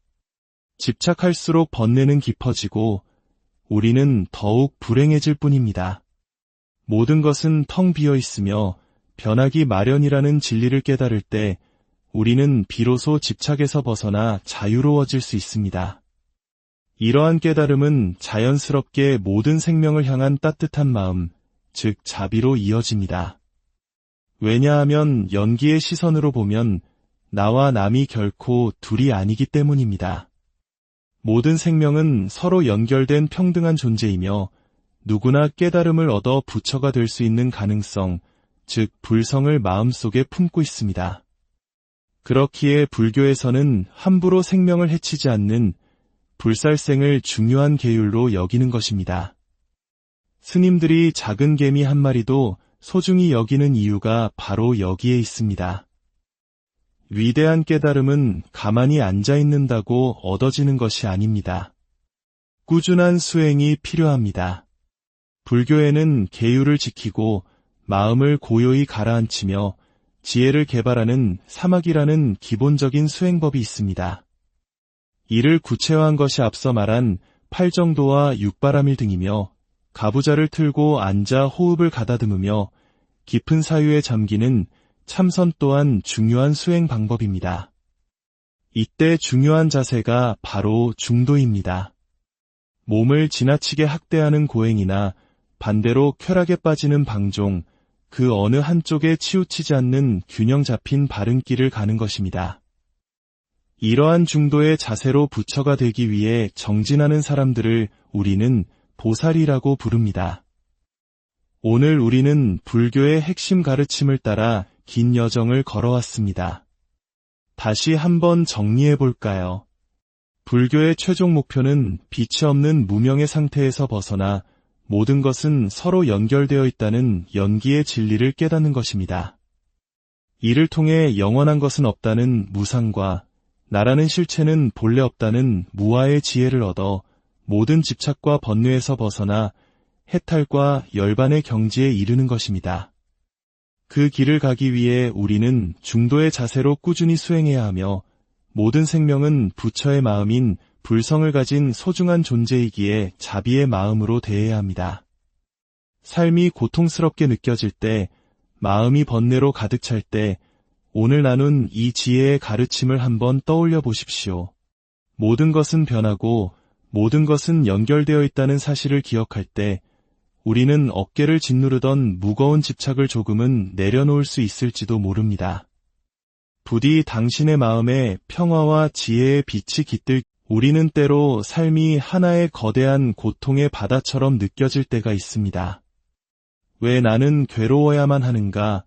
집착할수록 번뇌는 깊어지고 우리는 더욱 불행해질 뿐입니다. 모든 것은 텅 비어 있으며 변하기 마련이라는 진리를 깨달을 때 우리는 비로소 집착에서 벗어나 자유로워질 수 있습니다. 이러한 깨달음은 자연스럽게 모든 생명을 향한 따뜻한 마음, 즉 자비로 이어집니다. 왜냐하면 연기의 시선으로 보면 나와 남이 결코 둘이 아니기 때문입니다. 모든 생명은 서로 연결된 평등한 존재이며 누구나 깨달음을 얻어 부처가 될 수 있는 가능성, 즉 불성을 마음속에 품고 있습니다. 그렇기에 불교에서는 함부로 생명을 해치지 않는 불살생을 중요한 계율로 여기는 것입니다. 스님들이 작은 개미 한 마리도 소중히 여기는 이유가 바로 여기에 있습니다. 위대한 깨달음은 가만히 앉아 있는다고 얻어지는 것이 아닙니다. 꾸준한 수행이 필요합니다. 불교에는 계율을 지키고 마음을 고요히 가라앉히며 지혜를 개발하는 사막이라는 기본적인 수행법이 있습니다. 이를 구체화한 것이 앞서 말한 팔정도와 육바라밀 등이며 가부좌를 틀고 앉아 호흡을 가다듬으며 깊은 사유에 잠기는 참선 또한 중요한 수행 방법입니다. 이때 중요한 자세가 바로 중도입니다. 몸을 지나치게 학대하는 고행이나 반대로 쾌락에 빠지는 방종, 그 어느 한쪽에 치우치지 않는 균형 잡힌 바른 길을 가는 것입니다. 이러한 중도의 자세로 부처가 되기 위해 정진하는 사람들을 우리는 보살이라고 부릅니다. 오늘 우리는 불교의 핵심 가르침을 따라 긴 여정을 걸어왔습니다. 다시 한번 정리해 볼까요? 불교의 최종 목표는 빛이 없는 무명의 상태에서 벗어나 모든 것은 서로 연결되어 있다는 연기의 진리를 깨닫는 것입니다. 이를 통해 영원한 것은 없다는 무상과 나라는 실체는 본래 없다는 무아의 지혜를 얻어 모든 집착과 번뇌에서 벗어나 해탈과 열반의 경지에 이르는 것입니다. 그 길을 가기 위해 우리는 중도의 자세로 꾸준히 수행해야 하며 모든 생명은 부처의 마음인 불성을 가진 소중한 존재이기에 자비의 마음으로 대해야 합니다. 삶이 고통스럽게 느껴질 때, 마음이 번뇌로 가득 찰 때 오늘 나눈 이 지혜의 가르침을 한번 떠올려 보십시오. 모든 것은 변하고 모든 것은 연결되어 있다는 사실을 기억할 때 우리는 어깨를 짓누르던 무거운 집착을 조금은 내려놓을 수 있을지도 모릅니다. 부디 당신의 마음에 평화와 지혜의 빛이 깃들 우리는 때로 삶이 하나의 거대한 고통의 바다처럼 느껴질 때가 있습니다. 왜 나는 괴로워야만 하는가?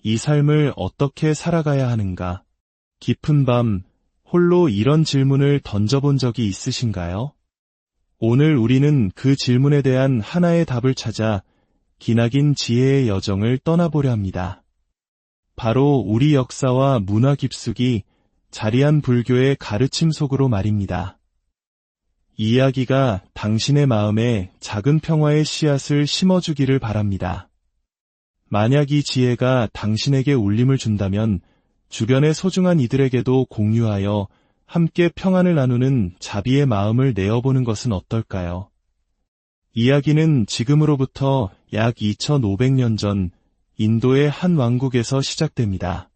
이 삶을 어떻게 살아가야 하는가? 깊은 밤, 홀로 이런 질문을 던져본 적이 있으신가요? 오늘 우리는 그 질문에 대한 하나의 답을 찾아 기나긴 지혜의 여정을 떠나보려 합니다. 바로 우리 역사와 문화 깊숙이 자리한 불교의 가르침 속으로 말입니다. 이 이야기가 당신의 마음에 작은 평화의 씨앗을 심어주기를 바랍니다. 만약 이 지혜가 당신에게 울림을 준다면 주변의 소중한 이들에게도 공유하여 함께 평안을 나누는 자비의 마음을 내어보는 것은 어떨까요? 이야기는 지금으로부터 약 2500년 전 인도의 한 왕국에서 시작됩니다.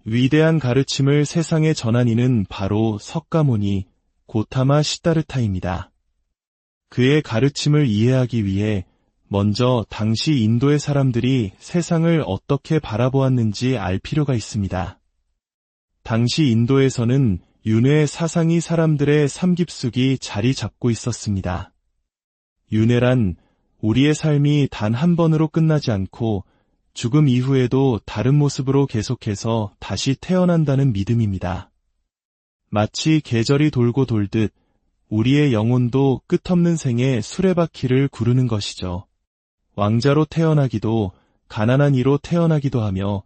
위대한 가르침을 세상에 전한 이는 바로 석가모니 고타마 시다르타입니다. 그의 가르침을 이해하기 위해 먼저 당시 인도의 사람들이 세상을 어떻게 바라보았는지 알 필요가 있습니다. 당시 인도에서는 윤회 사상이 사람들의 삶 깊숙이 자리 잡고 있었습니다. 윤회란 우리의 삶이 단 한 번으로 끝나지 않고 죽음 이후에도 다른 모습으로 계속해서 다시 태어난다는 믿음입니다. 마치 계절이 돌고 돌듯 우리의 영혼도 끝없는 생의 수레바퀴를 구르는 것이죠. 왕자로 태어나기도 가난한 이로 태어나기도 하며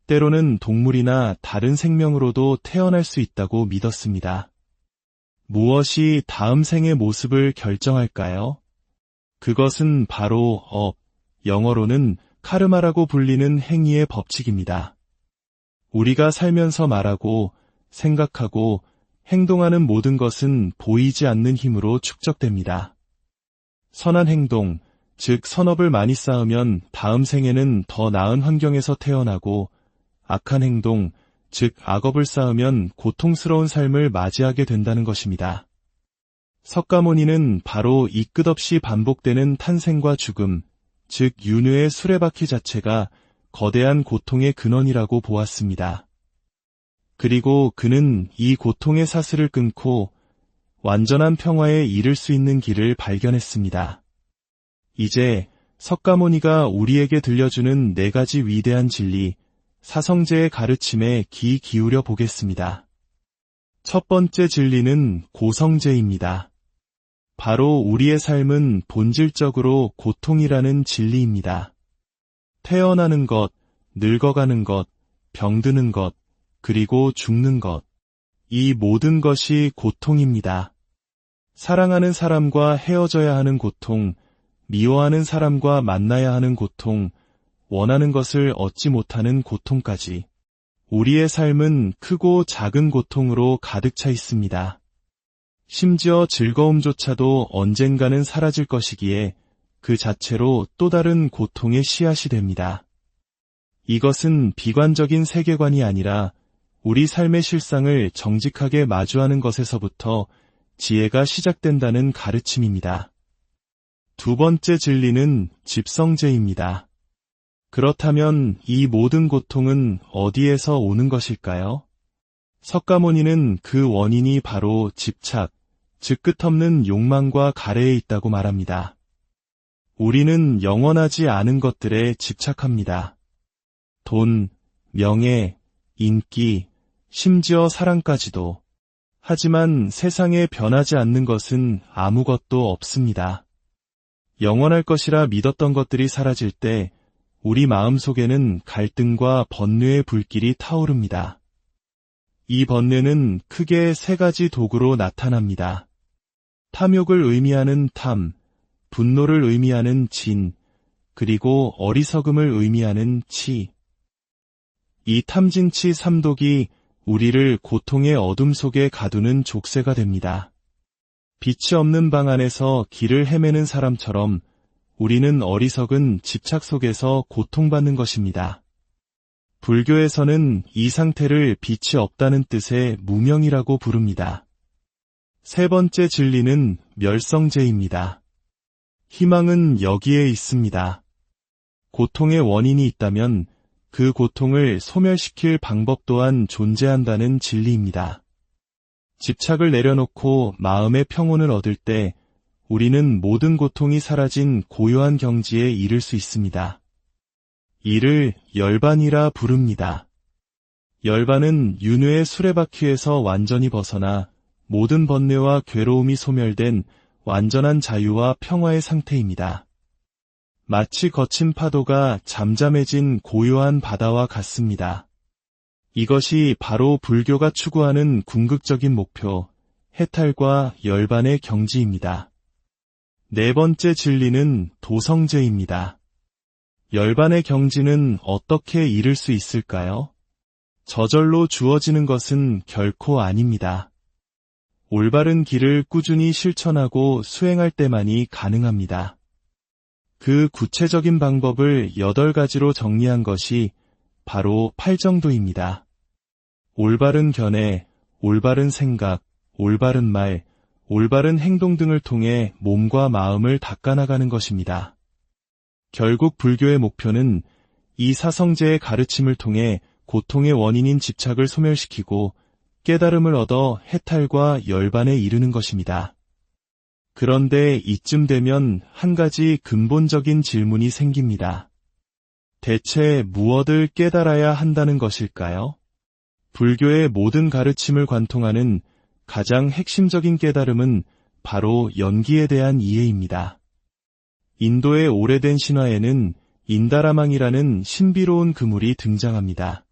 때로는 동물이나 다른 생명으로도 태어날 수 있다고 믿었습니다. 무엇이 다음 생의 모습을 결정할까요? 그것은 바로 영어로는 카르마라고 불리는 행위의 법칙입니다. 우리가 살면서 말하고 생각하고 행동하는 모든 것은 보이지 않는 힘으로 축적됩니다. 선한 행동, 즉 선업을 많이 쌓으면 다음 생에는 더 나은 환경에서 태어나고 악한 행동, 즉 악업을 쌓으면 고통스러운 삶을 맞이하게 된다는 것입니다. 석가모니는 바로 이 끝없이 반복되는 탄생과 죽음, 즉 윤회의 수레바퀴 자체가 거대한 고통의 근원이라고 보았습니다. 그리고 그는 이 고통의 사슬을 끊고 완전한 평화에 이를 수 있는 길을 발견했습니다. 이제 석가모니가 우리에게 들려주는 4가지 위대한 진리, 사성제의 가르침에 귀 기울여 보겠습니다. 첫 번째 진리는 고성제입니다. 바로 우리의 삶은 본질적으로 고통이라는 진리입니다. 태어나는 것, 늙어가는 것, 병드는 것, 그리고 죽는 것. 이 모든 것이 고통입니다. 사랑하는 사람과 헤어져야 하는 고통, 미워하는 사람과 만나야 하는 고통, 원하는 것을 얻지 못하는 고통까지. 우리의 삶은 크고 작은 고통으로 가득 차 있습니다. 심지어 즐거움조차도 언젠가는 사라질 것이기에 그 자체로 또 다른 고통의 씨앗이 됩니다. 이것은 비관적인 세계관이 아니라 우리 삶의 실상을 정직하게 마주하는 것에서부터 지혜가 시작된다는 가르침입니다. 두 번째 진리는 집성제입니다. 그렇다면 이 모든 고통은 어디에서 오는 것일까요? 석가모니는 그 원인이 바로 집착, 즉 끝없는 욕망과 가래에 있다고 말합니다. 우리는 영원하지 않은 것들에 집착합니다. 돈, 명예, 인기, 심지어 사랑까지도. 하지만 세상에 변하지 않는 것은 아무것도 없습니다. 영원할 것이라 믿었던 것들이 사라질 때 우리 마음속에는 갈등과 번뇌의 불길이 타오릅니다. 이 번뇌는 크게 3가지 도구로 나타납니다. 탐욕을 의미하는 탐, 분노를 의미하는 진, 그리고 어리석음을 의미하는 치. 이 탐진치 3독이 우리를 고통의 어둠 속에 가두는 족쇄가 됩니다. 빛이 없는 방 안에서 길을 헤매는 사람처럼 우리는 어리석은 집착 속에서 고통받는 것입니다. 불교에서는 이 상태를 빛이 없다는 뜻의 무명이라고 부릅니다. 세 번째 진리는 멸성제입니다. 희망은 여기에 있습니다. 고통의 원인이 있다면 그 고통을 소멸시킬 방법 또한 존재한다는 진리입니다. 집착을 내려놓고 마음의 평온을 얻을 때 우리는 모든 고통이 사라진 고요한 경지에 이를 수 있습니다. 이를 열반이라 부릅니다. 열반은 윤회의 수레바퀴에서 완전히 벗어나 모든 번뇌와 괴로움이 소멸된 완전한 자유와 평화의 상태입니다. 마치 거친 파도가 잠잠해진 고요한 바다와 같습니다. 이것이 바로 불교가 추구하는 궁극적인 목표, 해탈과 열반의 경지입니다. 네 번째 진리는 도성제입니다. 열반의 경지는 어떻게 이룰 수 있을까요? 저절로 주어지는 것은 결코 아닙니다. 올바른 길을 꾸준히 실천하고 수행할 때만이 가능합니다. 그 구체적인 방법을 8가지로 정리한 것이 바로 팔정도입니다. 올바른 견해, 올바른 생각, 올바른 말, 올바른 행동 등을 통해 몸과 마음을 닦아나가는 것입니다. 결국 불교의 목표는 이 사성제의 가르침을 통해 고통의 원인인 집착을 소멸시키고 깨달음을 얻어 해탈과 열반에 이르는 것입니다. 그런데 이쯤 되면 한 가지 근본적인 질문이 생깁니다. 대체 무엇을 깨달아야 한다는 것일까요? 불교의 모든 가르침을 관통하는 가장 핵심적인 깨달음은 바로 연기에 대한 이해입니다. 인도의 오래된 신화에는 인다라망이라는 신비로운 그물이 등장합니다.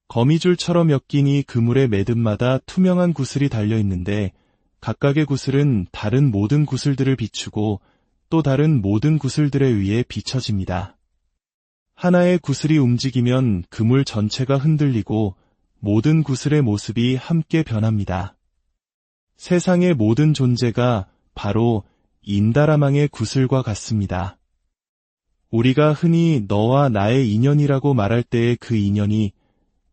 거미줄처럼 엮인 이 그물의 매듭마다 투명한 구슬이 달려 있는데 각각의 구슬은 다른 모든 구슬들을 비추고 또 다른 모든 구슬들에 의해 비춰집니다. 하나의 구슬이 움직이면 그물 전체가 흔들리고 모든 구슬의 모습이 함께 변합니다. 세상의 모든 존재가 바로 인다라망의 구슬과 같습니다. 우리가 흔히 너와 나의 인연이라고 말할 때의 그 인연이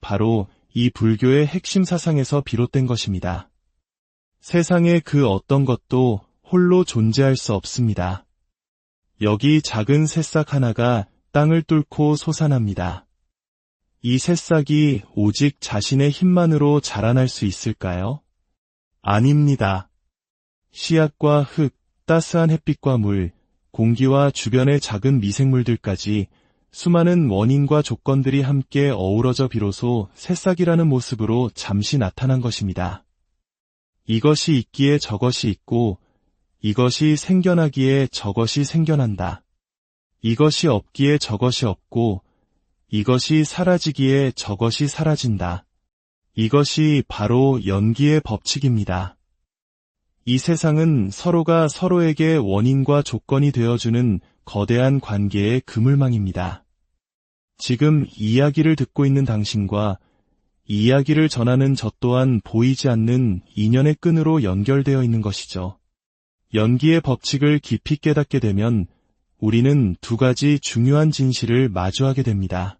바로 이 불교의 핵심 사상에서 비롯된 것입니다. 세상의 그 어떤 것도 홀로 존재할 수 없습니다. 여기 작은 새싹 하나가 땅을 뚫고 솟아납니다. 이 새싹이 오직 자신의 힘만으로 자라날 수 있을까요? 아닙니다. 씨앗과 흙, 따스한 햇빛과 물, 공기와 주변의 작은 미생물들까지 수많은 원인과 조건들이 함께 어우러져 비로소 새싹이라는 모습으로 잠시 나타난 것입니다. 이것이 있기에 저것이 있고, 이것이 생겨나기에 저것이 생겨난다. 이것이 없기에 저것이 없고, 이것이 사라지기에 저것이 사라진다. 이것이 바로 연기의 법칙입니다. 이 세상은 서로가 서로에게 원인과 조건이 되어주는 거대한 관계의 그물망입니다. 지금 이야기를 듣고 있는 당신과 이 이야기를 전하는 저 또한 보이지 않는 인연의 끈으로 연결되어 있는 것이죠. 연기의 법칙을 깊이 깨닫게 되면 우리는 두 가지 중요한 진실을 마주하게 됩니다.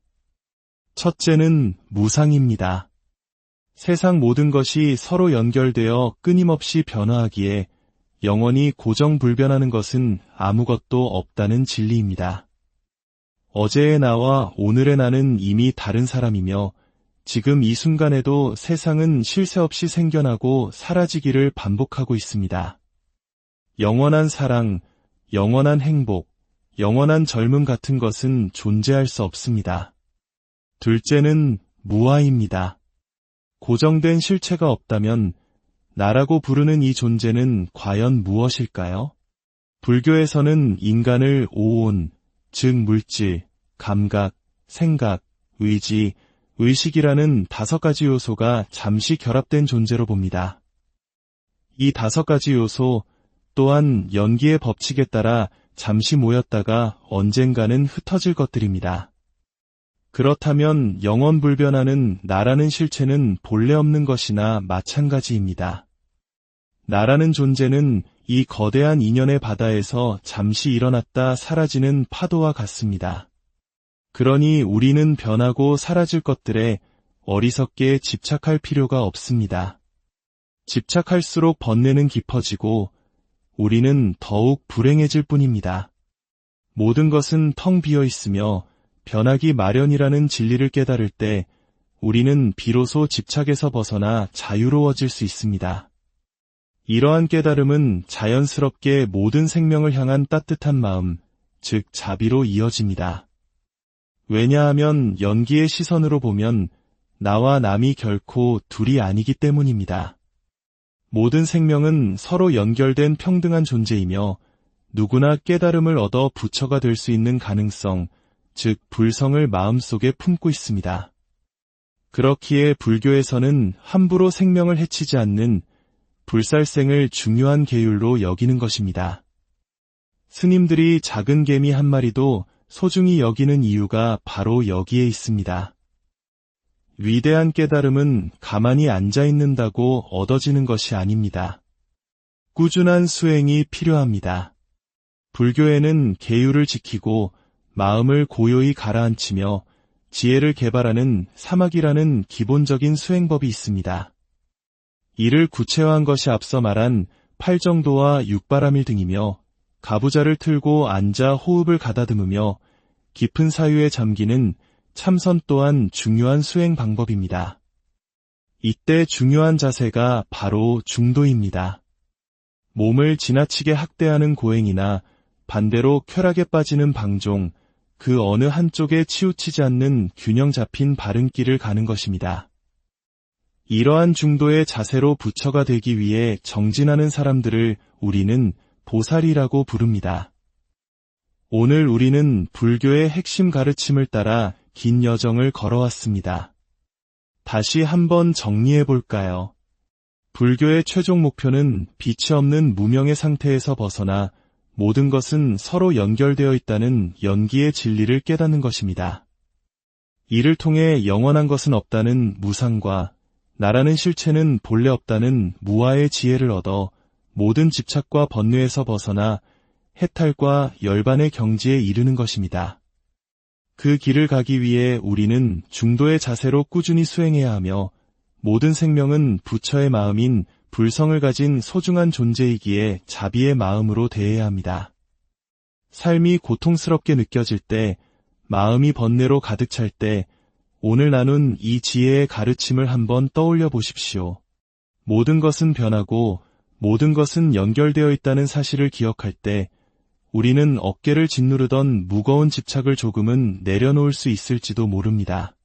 첫째는 무상입니다. 세상 모든 것이 서로 연결되어 끊임없이 변화하기에 영원히 고정불변하는 것은 아무것도 없다는 진리입니다. 어제의 나와 오늘의 나는 이미 다른 사람이며 지금 이 순간에도 세상은 쉴 새 없이 생겨나고 사라지기를 반복하고 있습니다. 영원한 사랑, 영원한 행복, 영원한 젊음 같은 것은 존재할 수 없습니다. 둘째는 무아입니다. 고정된 실체가 없다면 나라고 부르는 이 존재는 과연 무엇일까요? 불교에서는 인간을 오온, 즉 물질, 감각, 생각, 의지, 의식이라는 5가지 요소가 잠시 결합된 존재로 봅니다. 이 5가지 요소 또한 연기의 법칙에 따라 잠시 모였다가 언젠가는 흩어질 것들입니다. 그렇다면 영원불변하는 나라는 실체는 본래 없는 것이나 마찬가지입니다. 나라는 존재는 이 거대한 인연의 바다에서 잠시 일어났다 사라지는 파도와 같습니다. 그러니 우리는 변하고 사라질 것들에 어리석게 집착할 필요가 없습니다. 집착할수록 번뇌는 깊어지고 우리는 더욱 불행해질 뿐입니다. 모든 것은 텅 비어 있으며 변하기 마련이라는 진리를 깨달을 때 우리는 비로소 집착에서 벗어나 자유로워질 수 있습니다. 이러한 깨달음은 자연스럽게 모든 생명을 향한 따뜻한 마음, 즉 자비로 이어집니다. 왜냐하면 연기의 시선으로 보면 나와 남이 결코 둘이 아니기 때문입니다. 모든 생명은 서로 연결된 평등한 존재이며 누구나 깨달음을 얻어 부처가 될 수 있는 가능성, 즉 불성을 마음속에 품고 있습니다. 그렇기에 불교에서는 함부로 생명을 해치지 않는 불살생을 중요한 계율로 여기는 것입니다. 스님들이 작은 개미 한 마리도 소중히 여기는 이유가 바로 여기에 있습니다. 위대한 깨달음은 가만히 앉아 있는다고 얻어지는 것이 아닙니다. 꾸준한 수행이 필요합니다. 불교에는 계율을 지키고 마음을 고요히 가라앉히며 지혜를 개발하는 사막이라는 기본적인 수행법이 있습니다. 이를 구체화한 것이 앞서 말한 팔정도와 육바라밀 등이며 가부좌를 틀고 앉아 호흡을 가다듬으며 깊은 사유에 잠기는 참선 또한 중요한 수행 방법입니다. 이때 중요한 자세가 바로 중도입니다. 몸을 지나치게 학대하는 고행이나 반대로 쾌락에 빠지는 방종, 그 어느 한쪽에 치우치지 않는 균형 잡힌 바른 길을 가는 것입니다. 이러한 중도의 자세로 부처가 되기 위해 정진하는 사람들을 우리는 보살이라고 부릅니다. 오늘 우리는 불교의 핵심 가르침을 따라 긴 여정을 걸어왔습니다. 다시 한번 정리해 볼까요? 불교의 최종 목표는 빛이 없는 무명의 상태에서 벗어나 모든 것은 서로 연결되어 있다는 연기의 진리를 깨닫는 것입니다. 이를 통해 영원한 것은 없다는 무상과 나라는 실체는 본래 없다는 무아의 지혜를 얻어 모든 집착과 번뇌에서 벗어나 해탈과 열반의 경지에 이르는 것입니다. 그 길을 가기 위해 우리는 중도의 자세로 꾸준히 수행해야 하며 모든 생명은 부처의 마음인 불성을 가진 소중한 존재이기에 자비의 마음으로 대해야 합니다. 삶이 고통스럽게 느껴질 때, 마음이 번뇌로 가득 찰 때, 오늘 나눈 이 지혜의 가르침을 한번 떠올려 보십시오. 모든 것은 변하고 모든 것은 연결되어 있다는 사실을 기억할 때, 우리는 어깨를 짓누르던 무거운 집착을 조금은 내려놓을 수 있을지도 모릅니다.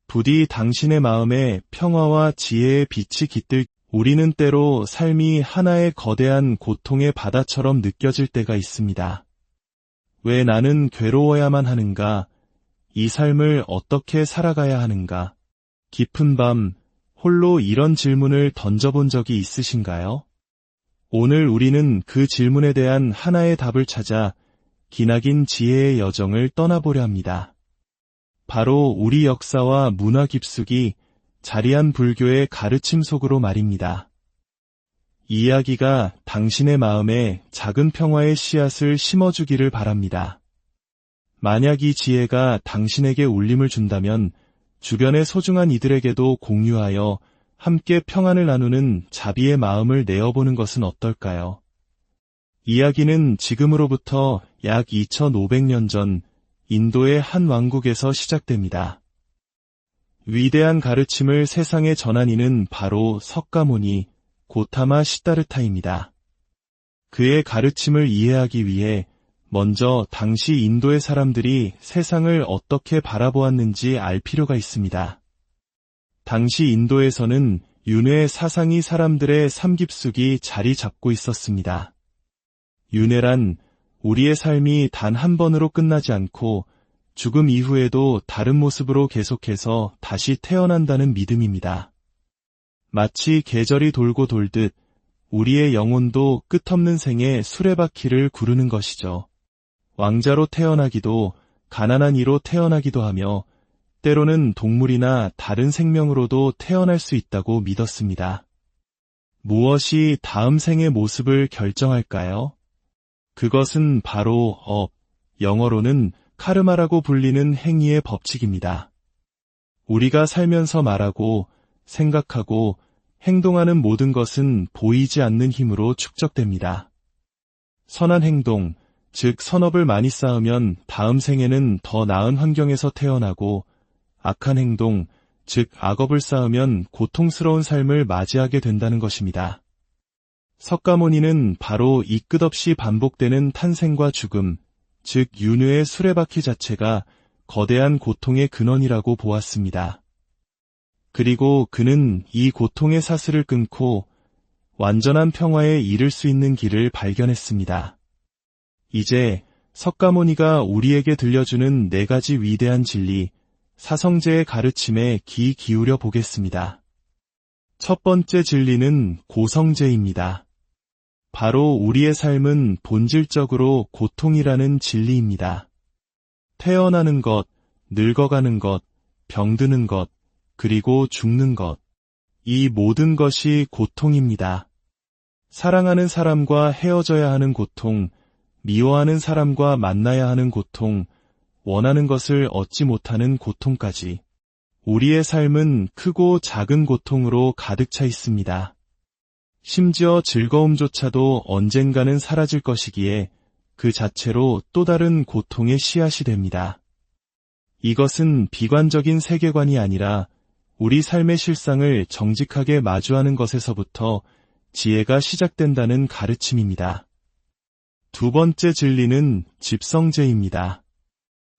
부디 당신의 마음에 평화와 지혜의 빛이 깃들, 우리는 때로 삶이 하나의 거대한 고통의 바다처럼 느껴질 때가 있습니다. 왜 나는 괴로워야만 하는가? 이 삶을 어떻게 살아가야 하는가? 깊은 밤, 홀로 이런 질문을 던져본 적이 있으신가요? 오늘 우리는 그 질문에 대한 하나의 답을 찾아 기나긴 지혜의 여정을 떠나보려 합니다. 바로 우리 역사와 문화 깊숙이 자리한 불교의 가르침 속으로 말입니다. 이 이야기가 당신의 마음에 작은 평화의 씨앗을 심어주기를 바랍니다. 만약 이 지혜가 당신에게 울림을 준다면 주변의 소중한 이들에게도 공유하여 함께 평안을 나누는 자비의 마음을 내어보는 것은 어떨까요? 이야기는 지금으로부터 약 2500년 전 인도의 한 왕국에서 시작됩니다. 위대한 가르침을 세상에 전한 이는 바로 석가모니 고타마 시다르타입니다. 그의 가르침을 이해하기 위해 먼저 당시 인도의 사람들이 세상을 어떻게 바라보았는지 알 필요가 있습니다. 당시 인도에서는 윤회 사상이 사람들의 삶 깊숙이 자리 잡고 있었습니다. 윤회란 우리의 삶이 단 한 번으로 끝나지 않고 죽음 이후에도 다른 모습으로 계속해서 다시 태어난다는 믿음입니다. 마치 계절이 돌고 돌듯 우리의 영혼도 끝없는 생의 수레바퀴를 구르는 것이죠. 왕자로 태어나기도 가난한 이로 태어나기도 하며 때로는 동물이나 다른 생명으로도 태어날 수 있다고 믿었습니다. 무엇이 다음 생의 모습을 결정할까요? 그것은 바로 영어로는 카르마라고 불리는 행위의 법칙입니다. 우리가 살면서 말하고 생각하고 행동하는 모든 것은 보이지 않는 힘으로 축적됩니다. 선한 행동, 즉 선업을 많이 쌓으면 다음 생에는 더 나은 환경에서 태어나고 악한 행동, 즉 악업을 쌓으면 고통스러운 삶을 맞이하게 된다는 것입니다. 석가모니는 바로 이 끝없이 반복되는 탄생과 죽음, 즉 윤회의 수레바퀴 자체가 거대한 고통의 근원이라고 보았습니다. 그리고 그는 이 고통의 사슬을 끊고 완전한 평화에 이를 수 있는 길을 발견했습니다. 이제 석가모니가 우리에게 들려주는 4가지 위대한 진리, 사성제의 가르침에 귀 기울여 보겠습니다. 첫 번째 진리는 고성제입니다. 바로 우리의 삶은 본질적으로 고통이라는 진리입니다. 태어나는 것, 늙어가는 것, 병드는 것, 그리고 죽는 것. 이 모든 것이 고통입니다. 사랑하는 사람과 헤어져야 하는 고통, 미워하는 사람과 만나야 하는 고통, 원하는 것을 얻지 못하는 고통까지. 우리의 삶은 크고 작은 고통으로 가득 차 있습니다. 심지어 즐거움조차도 언젠가는 사라질 것이기에 그 자체로 또 다른 고통의 씨앗이 됩니다. 이것은 비관적인 세계관이 아니라 우리 삶의 실상을 정직하게 마주하는 것에서부터 지혜가 시작된다는 가르침입니다. 두 번째 진리는 집성제입니다.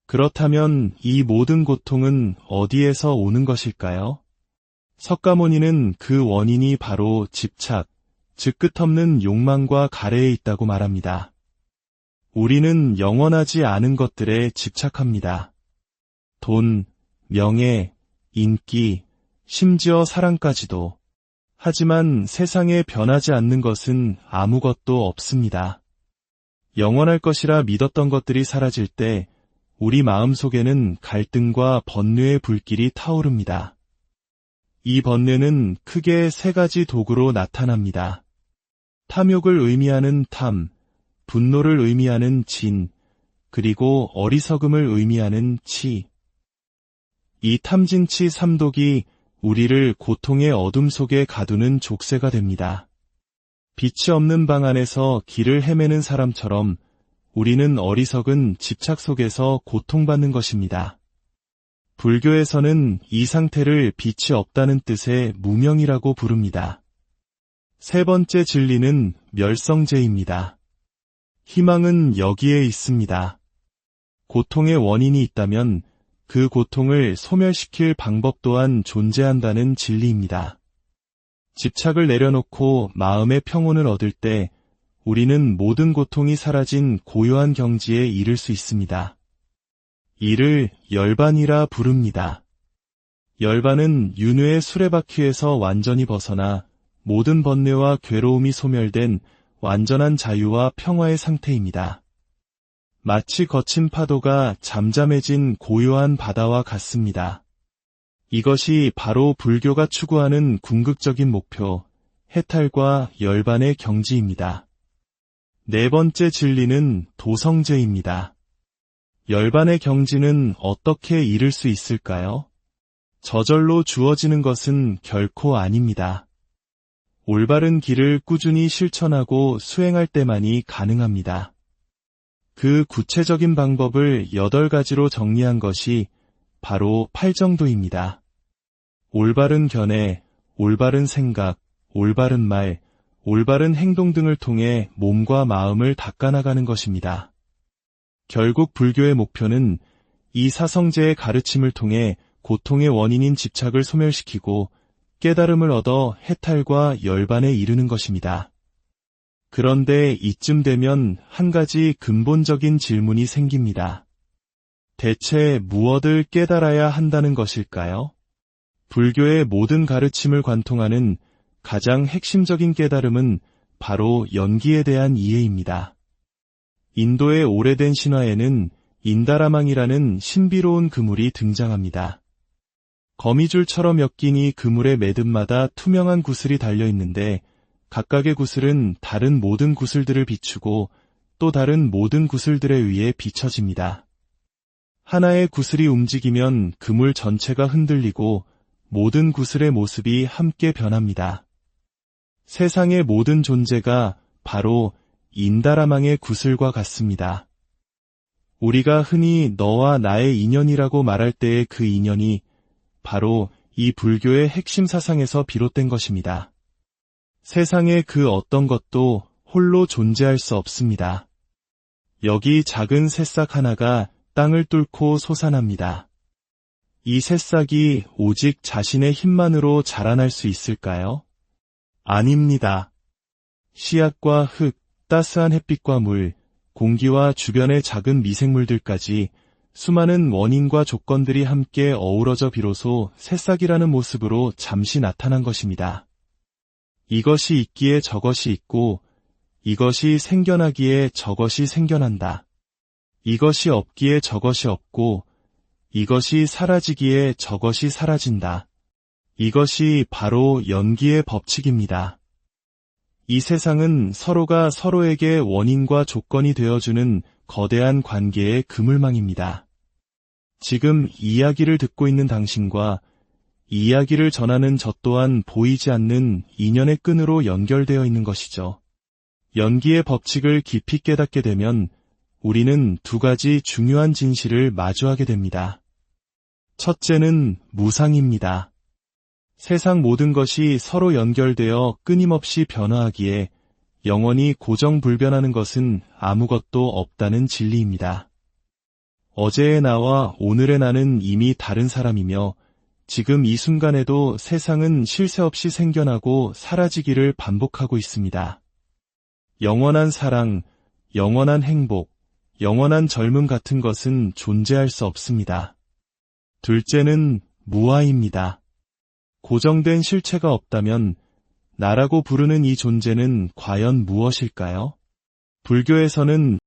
그렇다면 이 모든 고통은 어디에서 오는 것일까요? 석가모니는 그 원인이 바로 집착, 즉 끝없는 욕망과 가래에 있다고 말합니다. 우리는 영원하지 않은 것들에 집착합니다. 돈, 명예, 인기, 심지어 사랑까지도. 하지만 세상에 변하지 않는 것은 아무것도 없습니다. 영원할 것이라 믿었던 것들이 사라질 때 우리 마음속에는 갈등과 번뇌의 불길이 타오릅니다. 이 번뇌는 크게 세 가지 도구로 나타납니다. 탐욕을 의미하는 탐, 분노를 의미하는 진, 그리고 어리석음을 의미하는 치. 이 탐진치 삼독이 우리를 고통의 어둠 속에 가두는 족쇄가 됩니다. 빛이 없는 방 안에서 길을 헤매는 사람처럼 우리는 어리석은 집착 속에서 고통받는 것입니다. 불교에서는 이 상태를 빛이 없다는 뜻의 무명이라고 부릅니다. 세 번째 진리는 멸성제입니다. 희망은 여기에 있습니다. 고통의 원인이 있다면 그 고통을 소멸시킬 방법 또한 존재한다는 진리입니다. 집착을 내려놓고 마음의 평온을 얻을 때 우리는 모든 고통이 사라진 고요한 경지에 이를 수 있습니다. 이를 열반이라 부릅니다. 열반은 윤회의 수레바퀴에서 완전히 벗어나 모든 번뇌와 괴로움이 소멸된 완전한 자유와 평화의 상태입니다. 마치 거친 파도가 잠잠해진 고요한 바다와 같습니다. 이것이 바로 불교가 추구하는 궁극적인 목표, 해탈과 열반의 경지입니다. 네 번째 진리는 도성제입니다. 열반의 경지는 어떻게 이룰 수 있을까요? 저절로 주어지는 것은 결코 아닙니다. 올바른 길을 꾸준히 실천하고 수행할 때만이 가능합니다. 그 구체적인 방법을 8가지로 정리한 것이 바로 팔정도입니다. 올바른 견해, 올바른 생각, 올바른 말, 올바른 행동 등을 통해 몸과 마음을 닦아나가는 것입니다. 결국 불교의 목표는 이 사성제의 가르침을 통해 고통의 원인인 집착을 소멸시키고 깨달음을 얻어 해탈과 열반에 이르는 것입니다. 그런데 이쯤 되면 한 가지 근본적인 질문이 생깁니다. 대체 무엇을 깨달아야 한다는 것일까요? 불교의 모든 가르침을 관통하는 가장 핵심적인 깨달음은 바로 연기에 대한 이해입니다. 인도의 오래된 신화에는 인다라망이라는 신비로운 그물이 등장합니다. 거미줄처럼 엮인 이 그물의 매듭마다 투명한 구슬이 달려있는데 각각의 구슬은 다른 모든 구슬들을 비추고 또 다른 모든 구슬들에 의해 비춰집니다. 하나의 구슬이 움직이면 그물 전체가 흔들리고 모든 구슬의 모습이 함께 변합니다. 세상의 모든 존재가 바로 인다라망의 구슬과 같습니다. 우리가 흔히 너와 나의 인연이라고 말할 때의 그 인연이 바로 이 불교의 핵심 사상에서 비롯된 것입니다. 세상의 그 어떤 것도 홀로 존재할 수 없습니다. 여기 작은 새싹 하나가 땅을 뚫고 솟아납니다. 이 새싹이 오직 자신의 힘만으로 자라날 수 있을까요? 아닙니다. 씨앗과 흙, 따스한 햇빛과 물, 공기와 주변의 작은 미생물들까지 수많은 원인과 조건들이 함께 어우러져 비로소 새싹이라는 모습으로 잠시 나타난 것입니다. 이것이 있기에 저것이 있고, 이것이 생겨나기에 저것이 생겨난다. 이것이 없기에 저것이 없고, 이것이 사라지기에 저것이 사라진다. 이것이 바로 연기의 법칙입니다. 이 세상은 서로가 서로에게 원인과 조건이 되어주는 거대한 관계의 그물망입니다. 지금 이야기를 듣고 있는 당신과 이 이야기를 전하는 저 또한 보이지 않는 인연의 끈으로 연결되어 있는 것이죠. 연기의 법칙을 깊이 깨닫게 되면 우리는 두 가지 중요한 진실을 마주하게 됩니다. 첫째는 무상입니다. 세상 모든 것이 서로 연결되어 끊임없이 변화하기에 영원히 고정불변하는 것은 아무것도 없다는 진리입니다. 어제의 나와 오늘의 나는 이미 다른 사람이며 지금 이 순간에도 세상은 쉴 새 없이 생겨나고 사라지기를 반복하고 있습니다. 영원한 사랑, 영원한 행복, 영원한 젊음 같은 것은 존재할 수 없습니다. 둘째는 무아입니다. 고정된 실체가 없다면 나라고 부르는 이 존재는 과연 무엇일까요? 불교에서는